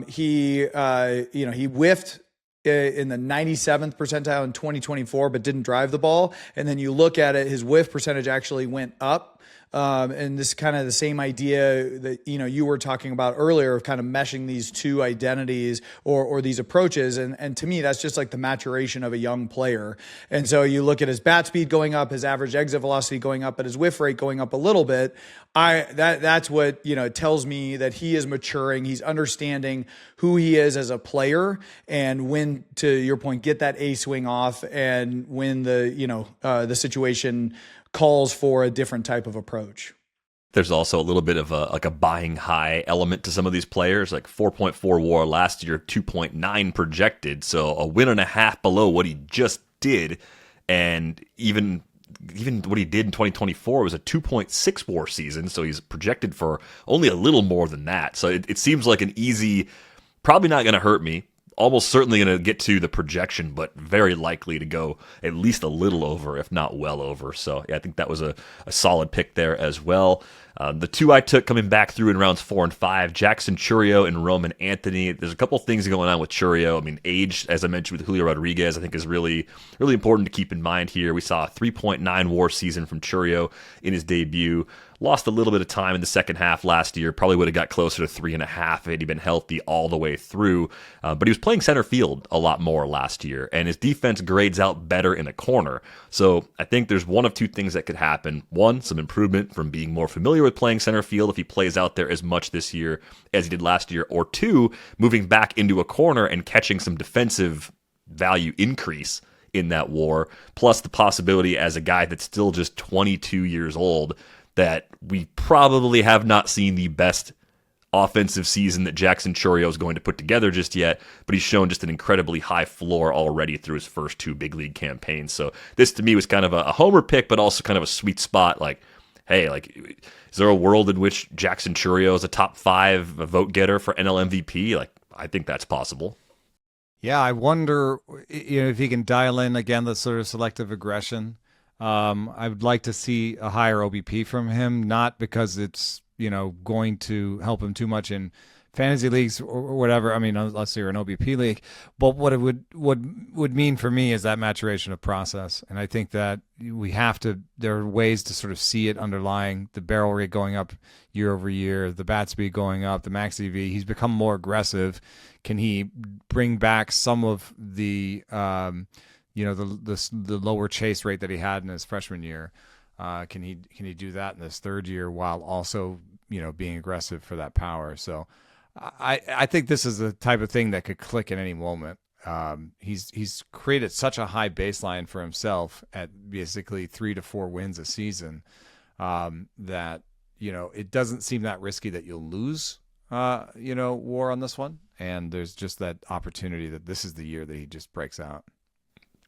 He whiffed in the 97th percentile in 2024, but didn't drive the ball. And then you look at it, his whiff percentage actually went up And this kind of the same idea that, you were talking about earlier of kind of meshing these two identities or these approaches. And to me, that's just like the maturation of a young player. And so you look at his bat speed going up, his average exit velocity going up, but his whiff rate going up a little bit. That's what, it tells me that he is maturing. He's understanding who he is as a player and when, to your point, get that A swing off, and when the situation calls for a different type of approach. There's also a little bit of a buying high element to some of these players, like 4.4 WAR last year, 2.9 projected, so a win and a half below what he just did, and even what he did in 2024 was a 2.6 WAR season, so he's projected for only a little more than that. So it seems like an easy, probably not going to hurt me, almost certainly going to get to the projection, but very likely to go at least a little over, if not well over. So yeah, I think that was a solid pick there as well. The two I took coming back through in rounds 4 and 5, Jackson Chourio and Roman Anthony. There's a couple things going on with Chourio. I mean, age, as I mentioned with Julio Rodriguez, I think is really, really important to keep in mind here. We saw a 3.9 WAR season from Chourio in his debut. Lost a little bit of time in the second half last year. Probably would have got closer to 3.5 had he been healthy all the way through. But he was playing center field a lot more last year, and his defense grades out better in a corner. So I think there's one of two things that could happen. One, some improvement from being more familiar with playing center field if he plays out there as much this year as he did last year. Or two, moving back into a corner and catching some defensive value increase in that WAR, plus the possibility as a guy that's still just 22 years old that we probably have not seen the best offensive season that Jackson Chourio is going to put together just yet, but he's shown just an incredibly high floor already through his first 2 big league campaigns. So this to me was kind of a homer pick, but also kind of a sweet spot. Like, hey, is there a world in which Jackson Chourio is a top 5 vote getter for NL MVP? Like, I think that's possible. Yeah, I wonder if he can dial in again the sort of selective aggression. I would like to see a higher OBP from him, not because it's, going to help him too much in fantasy leagues or whatever. I mean, unless you're an OBP league, but what it would mean for me is that maturation of process. And I think that there are ways to sort of see it underlying the barrel rate going up year over year, the bat speed going up, the max EV. He's become more aggressive. Can he bring back some of the, the lower chase rate that he had in his freshman year? Can he do that in his third year while also, being aggressive for that power? So I think this is the type of thing that could click at any moment. He's created such a high baseline for himself at basically 3 to 4 wins a season, that, it doesn't seem that risky that you'll lose, WAR on this one. And there's just that opportunity that this is the year that he just breaks out.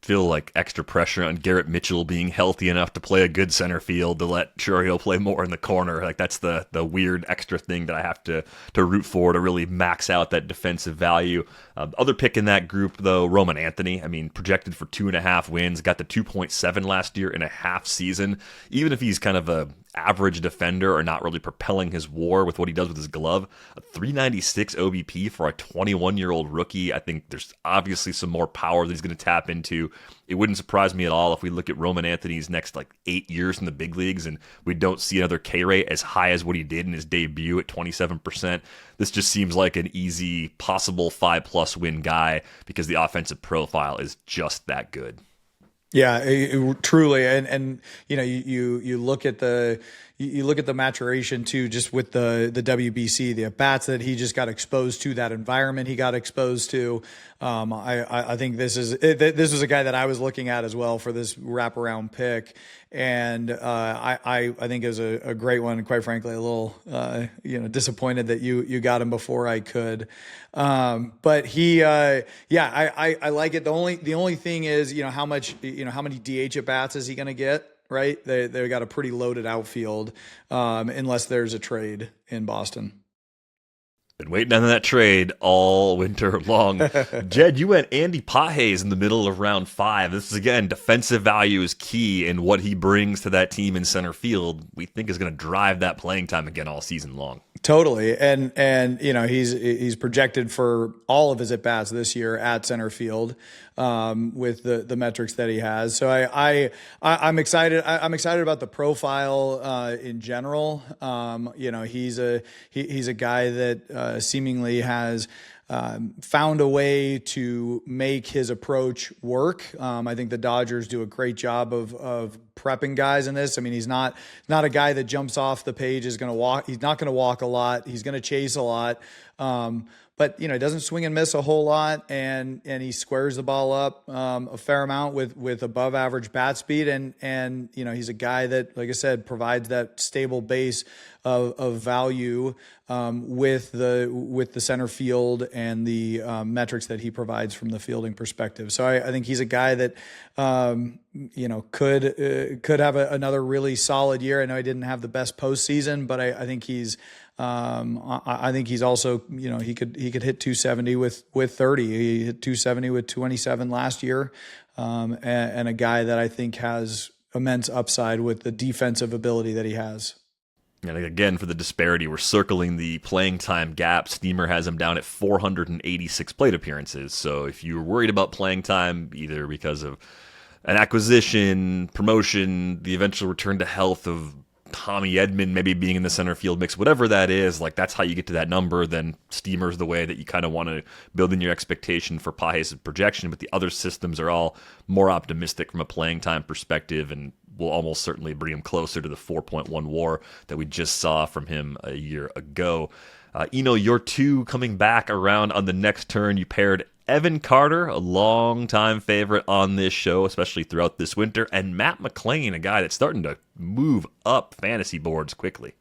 Feel like extra pressure on Garrett Mitchell being healthy enough to play a good center field to let Chourio play more in the corner. Like, that's the weird extra thing that I have to root for to really max out that defensive value. Other pick in that group, though, Roman Anthony. I mean, projected for 2.5 wins, got the 2.7 last year in a half season. Even if he's kind of a average defender or not really propelling his WAR with what he does with his glove, a 396 OBP for a 21-year-old rookie. I think there's obviously some more power that he's going to tap into. It wouldn't surprise me at all if we look at Roman Anthony's next 8 years in the big leagues and we don't see another K rate as high as what he did in his debut at 27%. This just seems like an easy possible 5+ win guy because the offensive profile is just that good. Yeah, truly, and you look at the maturation too, just with the WBC, the at bats that he just got exposed to, that environment he got exposed to. I think this was a guy that I was looking at as well for this wraparound pick, and I think is a great one. And quite frankly, a little disappointed that you got him before I could. But he, I like it. The only thing is, how many DH at bats is he going to get? Right? They got a pretty loaded outfield, unless there's a trade in Boston. Been waiting on that trade all winter long. Jed, you went Andy Pages in the middle of round 5. This is, again, defensive value is key, and what he brings to that team in center field, we think is going to drive that playing time again all season long. Totally. And he's projected for all of his at-bats this year at center field. with the metrics that he has. So I'm excited. I'm excited about the profile in general. He's a guy that seemingly has found a way to make his approach work. I think the Dodgers do a great job of prepping guys in this. I mean, he's not a guy that jumps off the page, is going to walk. He's not going to walk a lot. He's going to chase a lot. But he doesn't swing and miss a whole lot, and he squares the ball up a fair amount with above average bat speed, and he's a guy that, like I said, provides that stable base of value with the center field and the metrics that he provides from the fielding perspective. So I think he's a guy that could have another really solid year. I know he didn't have the best postseason, but I think he's. I think he's also, he could hit 270 with 30. He hit 270 with 27 last year, and a guy that I think has immense upside with the defensive ability that he has. And again, for the disparity, we're circling the playing time gap. Steamer has him down at 486 plate appearances. So if you're worried about playing time, either because of an acquisition, promotion, the eventual return to health of Tommy Edman maybe being in the center field mix, whatever that is, like that's how you get to that number, then Steamer's the way that you kind of want to build in your expectation for Page's projection, but the other systems are all more optimistic from a playing time perspective and will almost certainly bring him closer to the 4.1 WAR that we just saw from him a year ago. Your two coming back around on the next turn, you paired Evan Carter, a long-time favorite on this show, especially throughout this winter, and Matt McLain, a guy that's starting to move up fantasy boards quickly.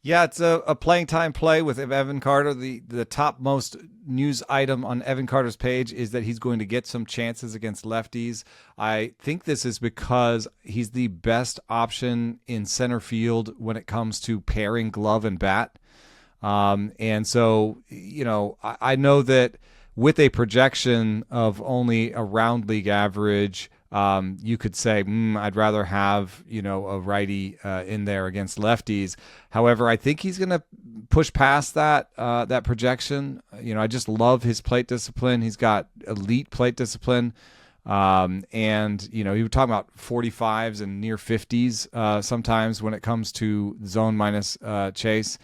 Yeah, it's a playing time play with Evan Carter. The topmost news item on Evan Carter's page is that he's going to get some chances against lefties. I think this is because he's the best option in center field when it comes to pairing glove and bat. And so, I know that with a projection of only around league average, you could say, I'd rather have, a righty in there against lefties. However, I think he's going to push past that projection. I just love his plate discipline. He's got elite plate discipline. And you were talking about 45s and near 50s sometimes when it comes to zone minus chase.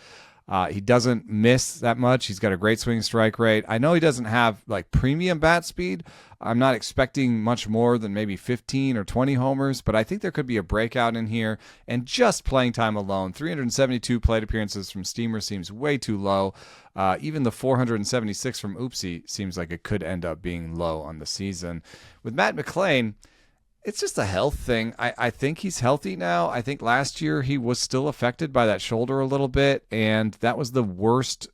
He doesn't miss that much. He's got a great swing strike rate. I know he doesn't have like premium bat speed. I'm not expecting much more than maybe 15 or 20 homers, but I think there could be a breakout in here. And just playing time alone, 372 plate appearances from Steamer seems way too low. Even the 476 from Oopsie seems like it could end up being low on the season. With Matt McLain, it's just a health thing. I think he's healthy now. I think last year he was still affected by that shoulder a little bit, and that was the worst,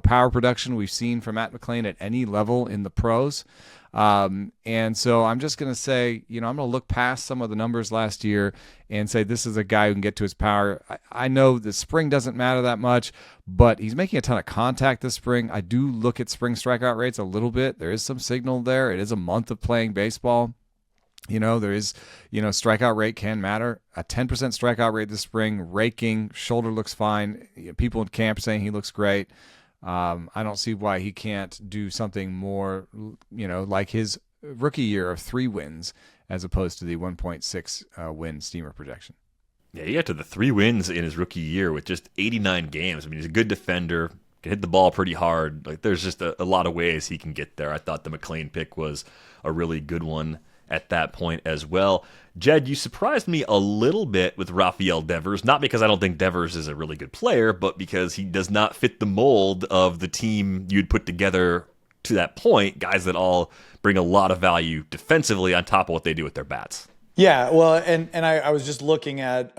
power production we've seen from Matt McLain at any level in the pros. And so I'm just going to say, I'm going to look past some of the numbers last year and say this is a guy who can get to his power. I know the spring doesn't matter that much, but he's making a ton of contact this spring. I do look at spring strikeout rates a little bit. There is some signal there. It is a month of playing baseball. There is, strikeout rate can matter. A 10% strikeout rate this spring, raking, shoulder looks fine. People in camp saying he looks great. I don't see why he can't do something more, like his rookie year of 3 wins as opposed to the 1.6 win Steamer projection. Yeah, he got to the 3 wins in his rookie year with just 89 games. I mean, he's a good defender, can hit the ball pretty hard. Like, there's just a lot of ways he can get there. I thought the McLain pick was a really good one at that point as well. Jed, you surprised me a little bit with Rafael Devers, not because I don't think Devers is a really good player, but because he does not fit the mold of the team you'd put together to that point, guys that all bring a lot of value defensively on top of what they do with their bats. Yeah, well, and I was just looking at,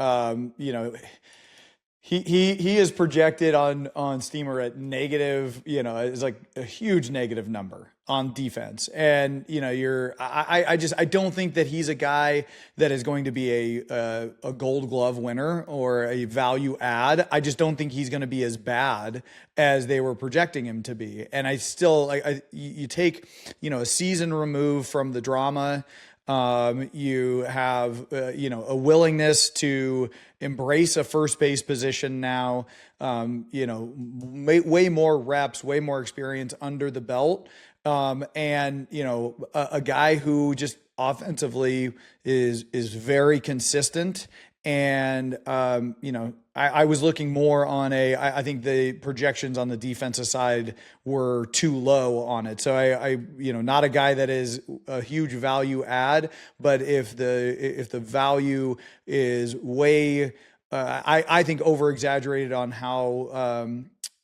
he is projected on Steamer at negative, it's like a huge negative number on defense. And, I don't think that he's a guy that is going to be a Gold Glove winner or a value add. I just don't think he's going to be as bad as they were projecting him to be. And I still you take, a season removed from the drama. You have, a willingness to embrace a first base position now, way more reps, way more experience under the belt. And a guy who just offensively is very consistent. And I was looking more on I think the projections on the defensive side were too low on it. So I not a guy that is a huge value add, but if the value is way, I think over exaggerated on how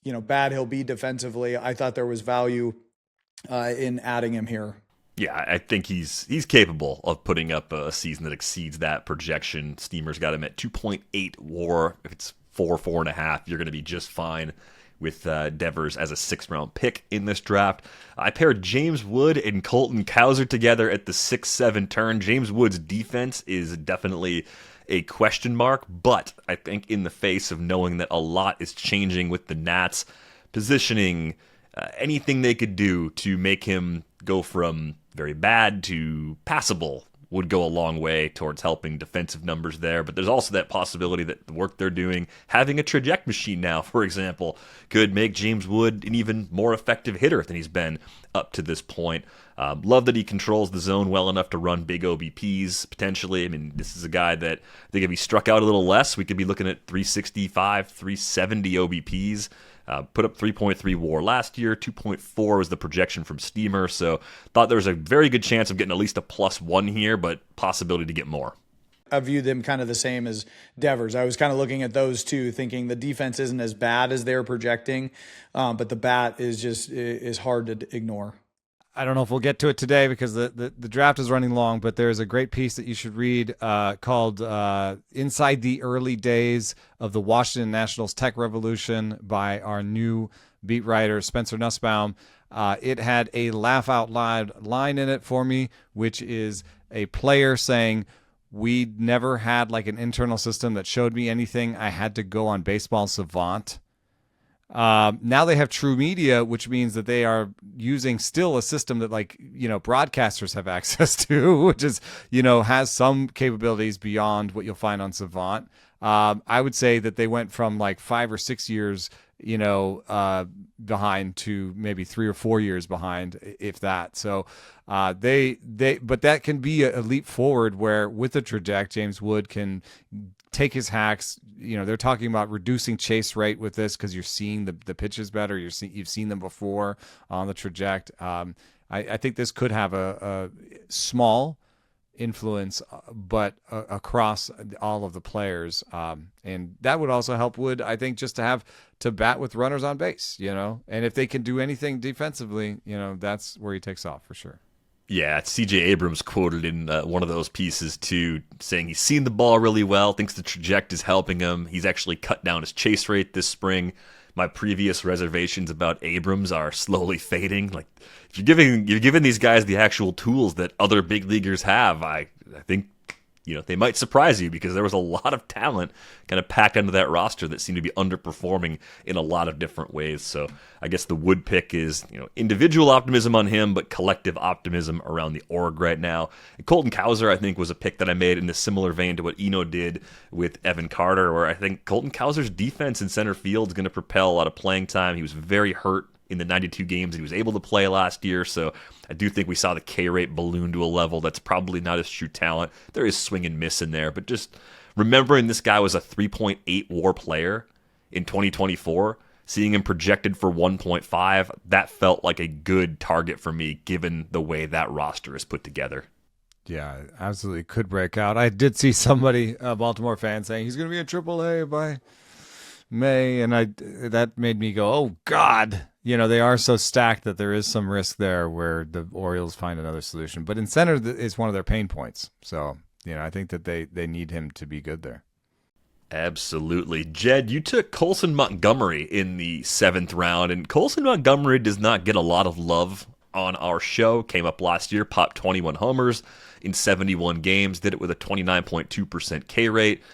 bad he'll be defensively, I thought there was value in adding him here. Yeah, I think he's capable of putting up a season that exceeds that projection. Steamer's got him at 2.8 WAR. If it's 4.5, you're going to be just fine with Devers as a 6th-round pick in this draft. I paired James Wood and Colton Cowser together at the 6-7 turn. James Wood's defense is definitely a question mark, but I think in the face of knowing that a lot is changing with the Nats, positioning, anything they could do to make him go from very bad to passable would go a long way towards helping defensive numbers there. But there's also that possibility that the work they're doing, having a traject machine now, for example, could make James Wood an even more effective hitter than he's been up to this point. Love that he controls the zone well enough to run big OBPs, potentially. I mean, this is a guy that I think if he struck out a little less, we could be looking at 365, 370 OBPs. Put up 3.3 WAR last year, 2.4 was the projection from Steamer, so thought there was a very good chance of getting at least a +1 here, but possibility to get more. I view them kind of the same as Devers. I was kind of looking at those two, thinking the defense isn't as bad as they're projecting, but the bat is hard to ignore. I don't know if we'll get to it today because the draft is running long, but there's a great piece that you should read called Inside the Early Days of the Washington Nationals Tech Revolution by our new beat writer, Spencer Nussbaum. It had a laugh out loud line in it for me, which is a player saying, "We never had like an internal system that showed me anything. I had to go on Baseball Savant." Now they have True Media, which means that they are using still a system that broadcasters have access to, which is, has some capabilities beyond what you'll find on Savant. I would say that they went from like 5 or 6 years, behind to maybe 3 or 4 years behind, if that. So, but that can be a leap forward where with the traject, James Wood can take his hacks. They're talking about reducing chase rate with this because you're seeing the pitches better. You've seen them before on the traject. I think this could have a small influence, but across all of the players. And that would also help Wood, I think, just to have to bat with runners on base, and if they can do anything defensively, that's where he takes off for sure. Yeah, C.J. Abrams quoted in one of those pieces, too, saying he's seen the ball really well, thinks the traject is helping him. He's actually cut down his chase rate this spring. My previous reservations about Abrams are slowly fading. Like, if you're giving these guys the actual tools that other big leaguers have, I think they might surprise you because there was a lot of talent kind of packed into that roster that seemed to be underperforming in a lot of different ways. So I guess the Wood pick is, individual optimism on him, but collective optimism around the org right now. And Colton Cowser, I think, was a pick that I made in a similar vein to what Eno did with Evan Carter, where I think Colton Cowser's defense in center field is going to propel a lot of playing time. He was very hurt in the 92 games that he was able to play last year. So I do think we saw the K rate balloon to a level that's probably not his true talent. There is swing and miss in there, but just remembering this guy was a 3.8 WAR player in 2024, seeing him projected for 1.5, that felt like a good target for me given the way that roster is put together. Yeah, absolutely could break out. I did see somebody, a Baltimore fan, saying he's going to be in AAA by May, and that made me go, oh God. They are so stacked that there is some risk there where the Orioles find another solution. But in center is one of their pain points. So, I think that they need him to be good there. Absolutely. Jed, you took Colson Montgomery in the 7th round, and Colson Montgomery does not get a lot of love on our show. Came up last year, popped 21 homers in 71 games, did it with a 29.2% K rate.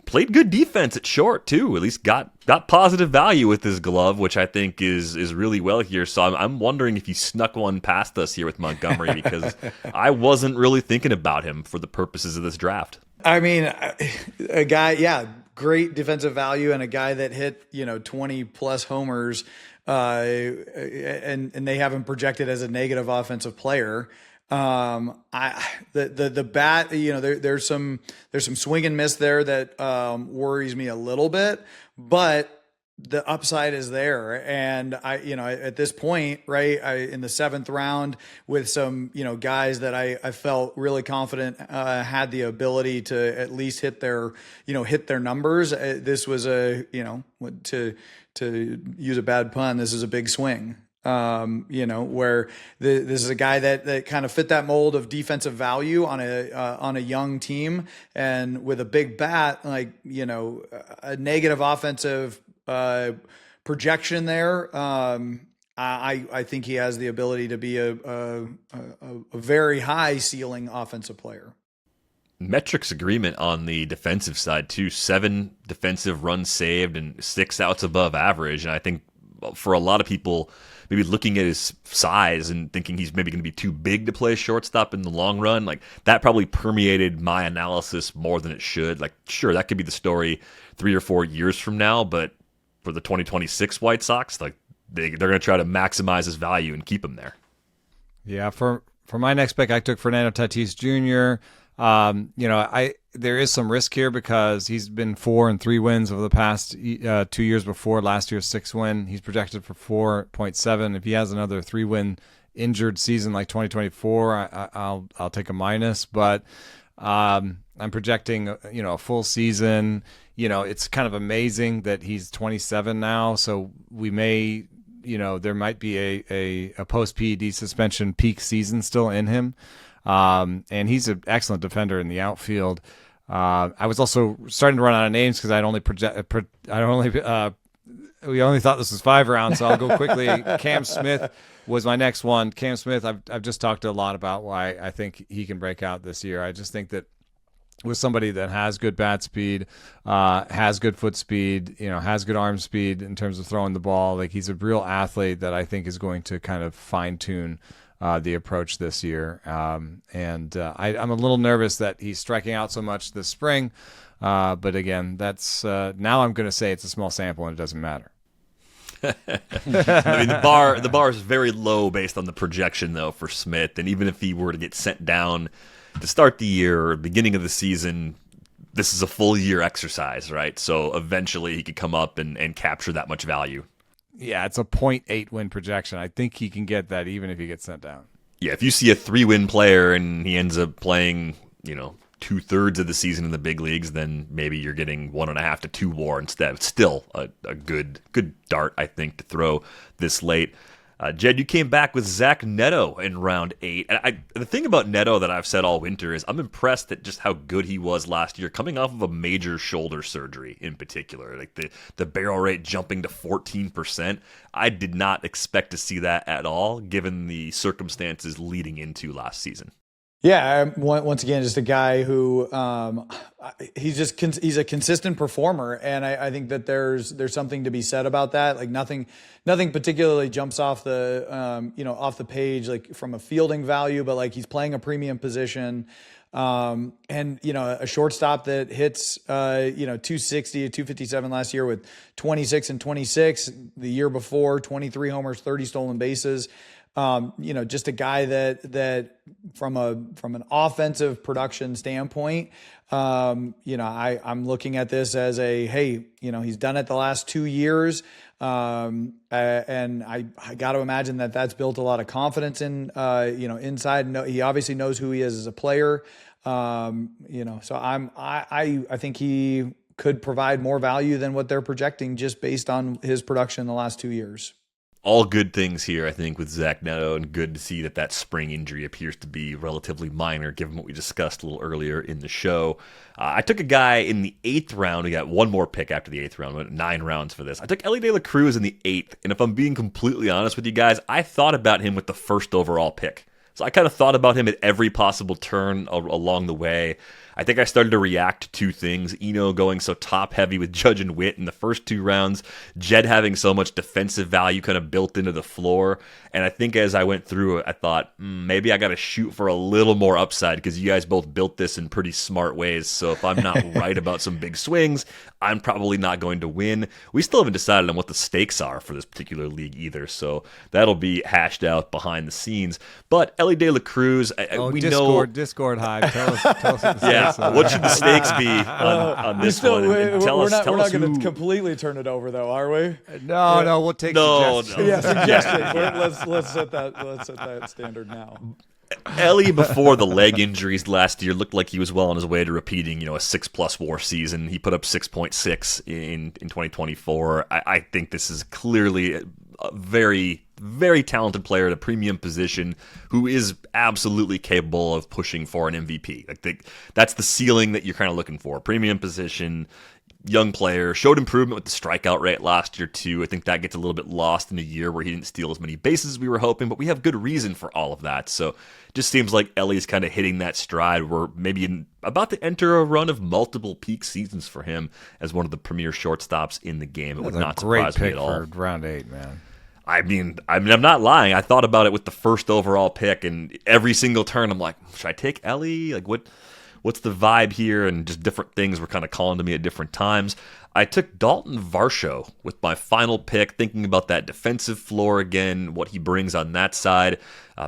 Played good defense at short too. At least got positive value with his glove, which I think is really well here. So I'm wondering if you snuck one past us here with Montgomery because I wasn't really thinking about him for the purposes of this draft. I mean, a guy, great defensive value and a guy that hit 20 plus homers, and they have him projected as a negative offensive player. The bat, there's some swing and miss there that worries me a little bit, but the upside is there. And at this point, right, in the 7th round with some, guys that I felt really confident, had the ability to at least hit their numbers. This was to use a bad pun, this is a big swing. Where this is a guy that kind of fit that mold of defensive value on a young team, and with a big bat, a negative offensive projection there. I think he has the ability to be a very high ceiling offensive player. Metrics agreement on the defensive side too. 7 defensive runs saved and 6 outs above average. And I think for a lot of people, maybe looking at his size and thinking he's maybe going to be too big to play shortstop in the long run, like that probably permeated my analysis more than it should. Like, sure, that could be the story 3 or 4 years from now, but for the 2026 White Sox, like they're going to try to maximize his value and keep him there. Yeah, for my next pick, I took Fernando Tatis Jr. There is some risk here because he's been 4 and 3 wins over the past 2 years before. Last year's 6 win. He's projected for 4.7. If he has another 3-win injured season like 2024, I'll take a minus. But I'm projecting a full season. It's kind of amazing that he's 27 now. So we may there might be a post PED suspension peak season still in him. And he's an excellent defender in the outfield. I was also starting to run out of names because we only thought this was 5 rounds, so I'll go quickly. Cam Smith was my next one. Cam Smith, I've just talked a lot about why I think he can break out this year. I just think that with somebody that has good bat speed, has good foot speed, has good arm speed in terms of throwing the ball, like he's a real athlete that I think is going to kind of fine tune the approach this year. I'm a little nervous that he's striking out so much this spring. But again, that's now I'm going to say it's a small sample and it doesn't matter. I mean, the bar is very low based on the projection, though, for Smith. And even if he were to get sent down to start the year or beginning of the season, this is a full year exercise, right? So eventually he could come up and capture that much value. Yeah, it's a 0.8 win projection. I think he can get that even if he gets sent down. Yeah, if you see a 3-win player and he ends up playing, 2/3 of the season in the big leagues, then maybe you're getting 1.5 to 2 WAR instead. It's still a good dart, I think, to throw this late. Jed, you came back with Zach Neto in round 8. And the thing about Neto that I've said all winter is I'm impressed at just how good he was last year, coming off of a major shoulder surgery in particular. Like the barrel rate jumping to 14%. I did not expect to see that at all, given the circumstances leading into last season. Yeah, once again, just a guy who he's a consistent performer, and I think that there's something to be said about that. Like nothing particularly jumps off the off the page like from a fielding value, but like he's playing a premium position, and a shortstop that hits 260 to 257 last year with 26 and 26. The year before, 23 homers, 30 stolen bases. Just a guy that from an offensive production standpoint, I'm looking at this as he's done it the last 2 years. And I got to imagine that that's built a lot of confidence in, inside. No, he obviously knows who he is as a player. So I think he could provide more value than what they're projecting just based on his production in the last 2 years. All good things here, I think, with Zach Neto, and good to see that spring injury appears to be relatively minor, given what we discussed a little earlier in the show. I took a guy in the 8th round. We got one more pick after the 8th round. We went 9 rounds for this. I took Elly De La Cruz in the 8th, and if I'm being completely honest with you guys, I thought about him with the 1st overall pick. So I kind of thought about him at every possible turn along the way. I think I started to react to two things. Eno going so top-heavy with Judge and Witt in the first 2 rounds, Jed having so much defensive value kind of built into the floor, and I think as I went through it, I thought, maybe I got to shoot for a little more upside because you guys both built this in pretty smart ways, so if I'm not right about some big swings, I'm probably not going to win. We still haven't decided on what the stakes are for this particular league either, so that'll be hashed out behind the scenes. But Ellie De La Cruz, we know... Discord hype. Tell us what the Yeah, stakes are. what should the stakes be on this one? And tell we're us not who... going to completely turn it over, though, are we? No, we'll take suggestions. Yeah, suggestions. Let's set that standard now. Ellie, before the leg injuries last year, looked like he was well on his way to repeating, a 6+ WAR season. He put up 6.6 in 2024. I think this is clearly a very, very talented player at a premium position who is absolutely capable of pushing for an MVP. That's the ceiling that you're kind of looking for. Premium position, young player, showed improvement with the strikeout rate last year too. I think that gets a little bit lost in a year where he didn't steal as many bases as we were hoping, but we have good reason for all of that. So it just seems like Ellie's kind of hitting that stride. We're maybe about to enter a run of multiple peak seasons for him as one of the premier shortstops in the game. It would not surprise me at all. Great pick for round 8, man. I mean, I'm not lying. I thought about it with the first overall pick, and every single turn, I'm like, should I take Ellie? Like, what's the vibe here? And just different things were kind of calling to me at different times. I took Dalton Varsho with my final pick, thinking about that defensive floor again, what he brings on that side.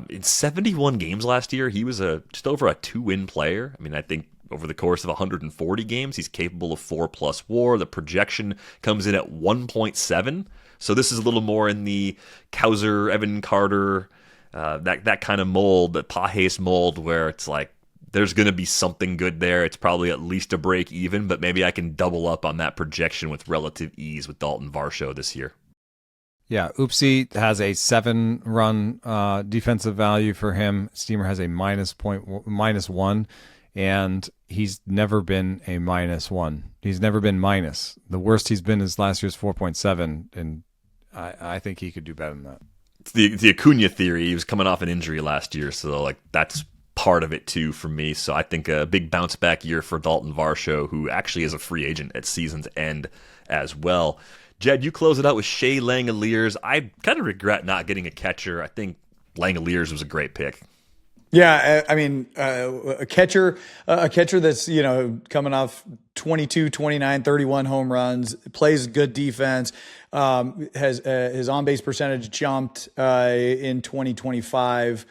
In 71 games last year, he was just over a 2-win player. I mean, I think over the course of 140 games, he's capable of 4+ WAR. The projection comes in at 1.7. So this is a little more in the Cowser, Evan Carter, that kind of mold, the Pajes mold, where it's like there's going to be something good there. It's probably at least a break even, but maybe I can double up on that projection with relative ease with Dalton Varsho this year. Yeah, Oopsie has a 7-run defensive value for him. Steamer has a -1, and he's never been a -1. He's never been minus. The worst he's been is last year's 4.7, and I think he could do better than that. It's the Acuña theory. He was coming off an injury last year, so that's part of it too for me. So I think a big bounce back year for Dalton Varsho, who actually is a free agent at season's end as well. Jed, you close it out with Shea Langeliers. I kind of regret not getting a catcher. I think Langeliers was a great pick. Yeah, I mean, a catcher that's, coming off 22, 29, 31 home runs, plays good defense, has his on-base percentage jumped in 2025.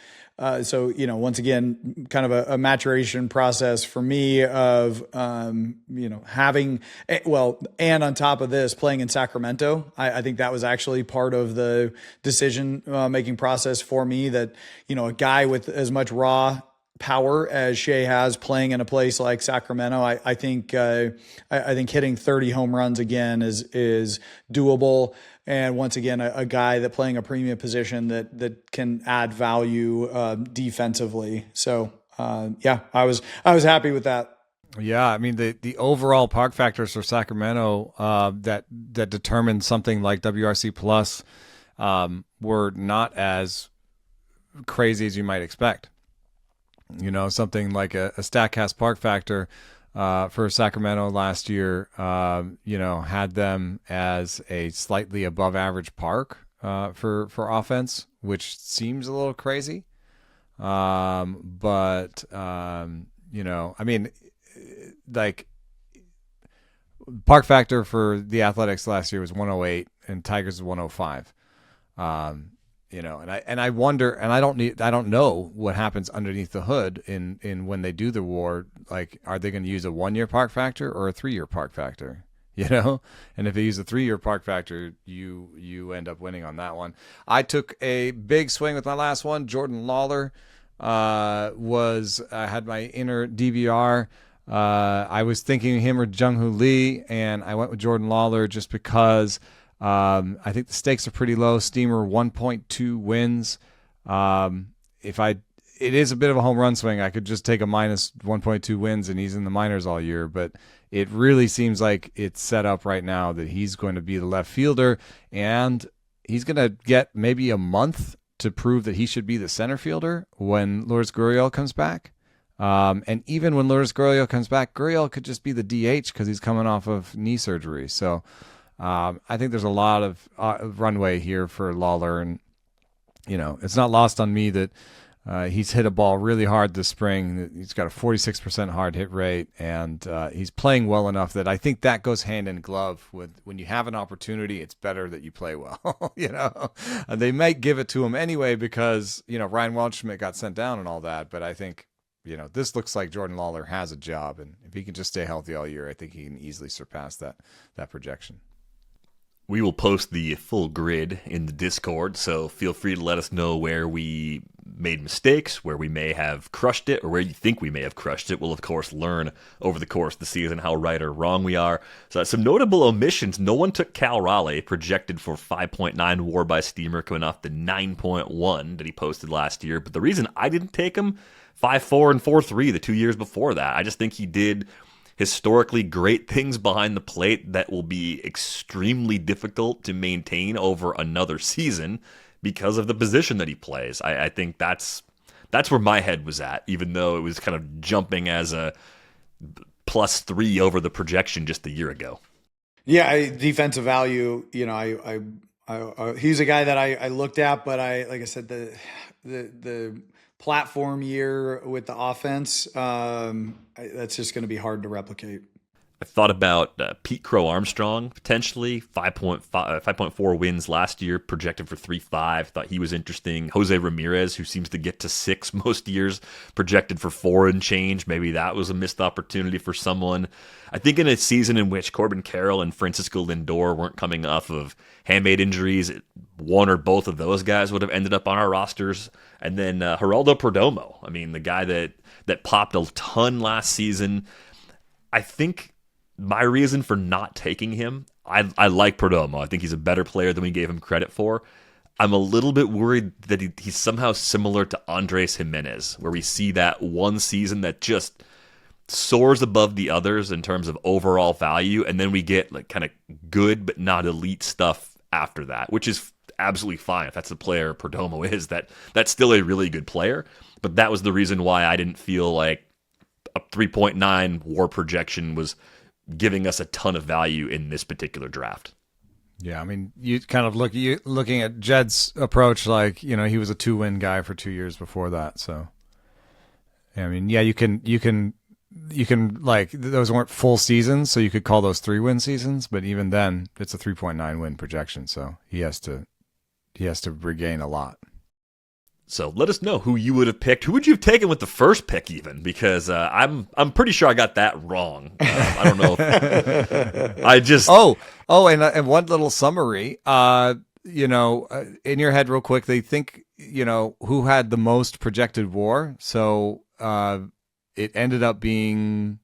So, once again, kind of a maturation process for me of, having, and on top of this, playing in Sacramento. I think that was actually part of the decision making process for me that, a guy with as much raw power as Shea has playing in a place like Sacramento, I think hitting 30 home runs again is doable. And once again, a guy that playing a premium position that can add value defensively. So I was happy with that. Yeah, I mean the overall park factors for Sacramento that determined something like WRC plus were not as crazy as you might expect. Something like a Statcast park factor for Sacramento last year, had them as a slightly above average park for offense, which seems a little crazy. Park factor for the Athletics last year was 108 and Tigers was 105. And I wonder, and I don't know what happens underneath the hood in when they do the WAR. Like, are they going to use a 1-year park factor or a 3-year park factor? And if they use a 3-year park factor, you end up winning on that one. I took a big swing with my last one. Jordan Lawler I had my inner DVR. I was thinking him or Jung-Hoo Lee, and I went with Jordan Lawler just because. I think the stakes are pretty low. Steamer 1.2 wins. It is a bit of a home run swing. I could just take a minus 1.2 wins and he's in the minors all year, but it really seems like it's set up right now that he's going to be the left fielder and he's going to get maybe a month to prove that he should be the center fielder when Lourdes Gurriel comes back. And even when Lourdes Gurriel comes back, Gurriel could just be the DH because he's coming off of knee surgery. So I think there's a lot of runway here for Lawler. And, it's not lost on me that he's hit a ball really hard this spring. He's got a 46% hard hit rate, and he's playing well enough that I think that goes hand in glove with when you have an opportunity, it's better that you play well. They might give it to him anyway because, Ryan Waldschmidt got sent down and all that. But I think, this looks like Jordan Lawler has a job, and if he can just stay healthy all year, I think he can easily surpass that projection. We will post the full grid in the Discord, so feel free to let us know where we made mistakes, where we may have crushed it, or where you think we may have crushed it. We'll, of course, learn over the course of the season how right or wrong we are. So some notable omissions. No one took Cal Raleigh, projected for 5.9 WAR by Steamer, coming off the 9.1 that he posted last year. But the reason I didn't take him, 5.4 and 4.3 the 2 years before that. I just think he did historically great things behind the plate that will be extremely difficult to maintain over another season because of the position that he plays. I think that's where my head was at, even though it was kind of jumping as a +3 over the projection just a year ago. Yeah, defensive value, he's a guy that I looked at, but like I said, the platform year with the offense, that's just going to be hard to replicate. I thought about Pete Crow Armstrong, potentially 5.4 wins last year, projected for 3.5. Thought he was interesting. José Ramírez, who seems to get to 6 most years, projected for 4 and change. Maybe that was a missed opportunity for someone. I think in a season in which Corbin Carroll and Francisco Lindor weren't coming off of handmade injuries, one or both of those guys would have ended up on our rosters. And then Geraldo Perdomo, the guy that popped a ton last season. I think my reason for not taking him, I like Perdomo. I think he's a better player than we gave him credit for. I'm a little bit worried that he's somehow similar to Andrés Giménez, where we see that one season that just soars above the others in terms of overall value, and then we get like kind of good but not elite stuff after that, which is absolutely fine if that's the player Perdomo is. That's still a really good player, but that was the reason why I didn't feel like a 3.9 WAR projection was giving us a ton of value in this particular draft. Yeah, you kind of looking at Jed's approach, like, he was a 2-win guy for 2 years before that. So, you can like, those weren't full seasons, so you could call those 3-win seasons, but even then it's a 3.9 win projection. So he has to regain a lot. So let us know who you would have picked. Who would you have taken with the first pick, even? Because I'm pretty sure I got that wrong. I don't know. I just and one little summary. In your head, real quick, they think who had the most projected WAR. So it ended up being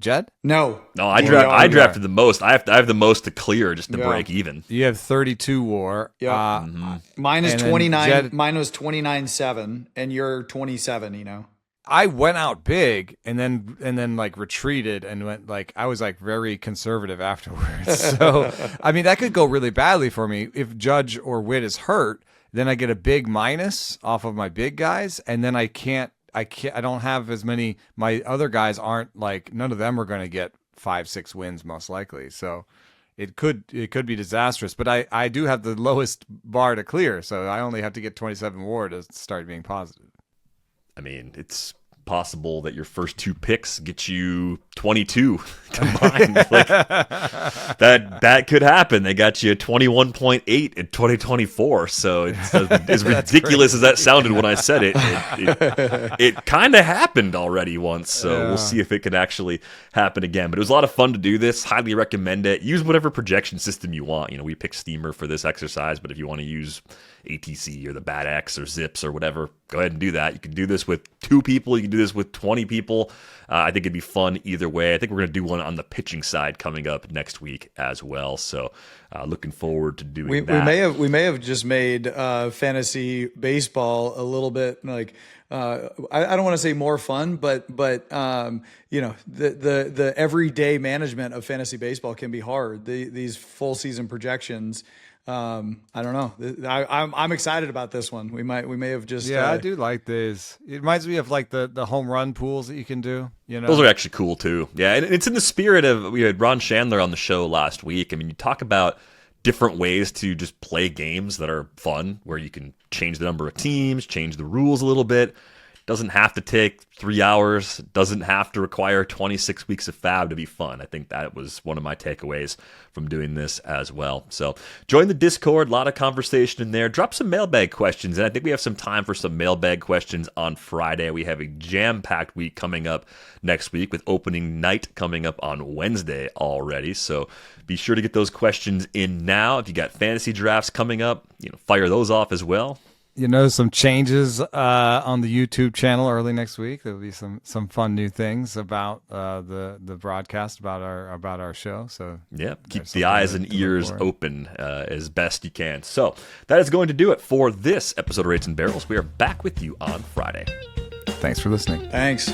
Jed? No, I drafted the most. I have the most to clear just to break even. You have 32 WAR. Yeah, mine is 29. Mine was 29.7, and you're 27. I went out big and then like retreated and went like, I was like very conservative afterwards. So that could go really badly for me if Judge or Witt is hurt. Then I get a big minus off of my big guys, and then I don't have as many. My other guys aren't like, none of them are going to get 5-6 wins most likely. So it could be disastrous, but I do have the lowest bar to clear. So I only have to get 27 WAR to start being positive. It's possible that your first 2 picks get you 22 combined. Like, that could happen. They got you 21.8 in 2024. So it's as ridiculous as that sounded when I said it. It kind of happened already once. So we'll see if it can actually happen again. But it was a lot of fun to do this. Highly recommend it. Use whatever projection system you want. We picked Steamer for this exercise, but if you want to use ATC or the Bad X or Zips or whatever, go ahead and do that. You can do this with 2 people. You can do this with 20 people. I think it'd be fun either way. I think we're going to do one on the pitching side coming up next week as well. So looking forward to doing that. We may have just made fantasy baseball a little bit like, I don't want to say more fun, but the everyday management of fantasy baseball can be hard. These full season projections, I don't know. I'm excited about this one. We may have just. Yeah, I do like these. It reminds me of like the home run pools that you can do. You know, those are actually cool too. Yeah, and it's in the spirit of, we had Ron Chandler on the show last week. I mean, you talk about different ways to just play games that are fun, where you can change the number of teams, change the rules a little bit. Doesn't have to take 3 hours. Doesn't have to require 26 weeks of fab to be fun. I think that was one of my takeaways from doing this as well. So join the Discord. A lot of conversation in there. Drop some mailbag questions. And I think we have some time for some mailbag questions on Friday. We have a jam-packed week coming up next week, with opening night coming up on Wednesday already. So be sure to get those questions in now. If you got fantasy drafts coming up, fire those off as well. Some changes on the YouTube channel early next week. There'll be some fun new things about the broadcast, about our show. So yeah, keep the eyes and ears open as best you can. So that is going to do it for this episode of Rates and Barrels. We are back with you on Friday. Thanks for listening. Thanks.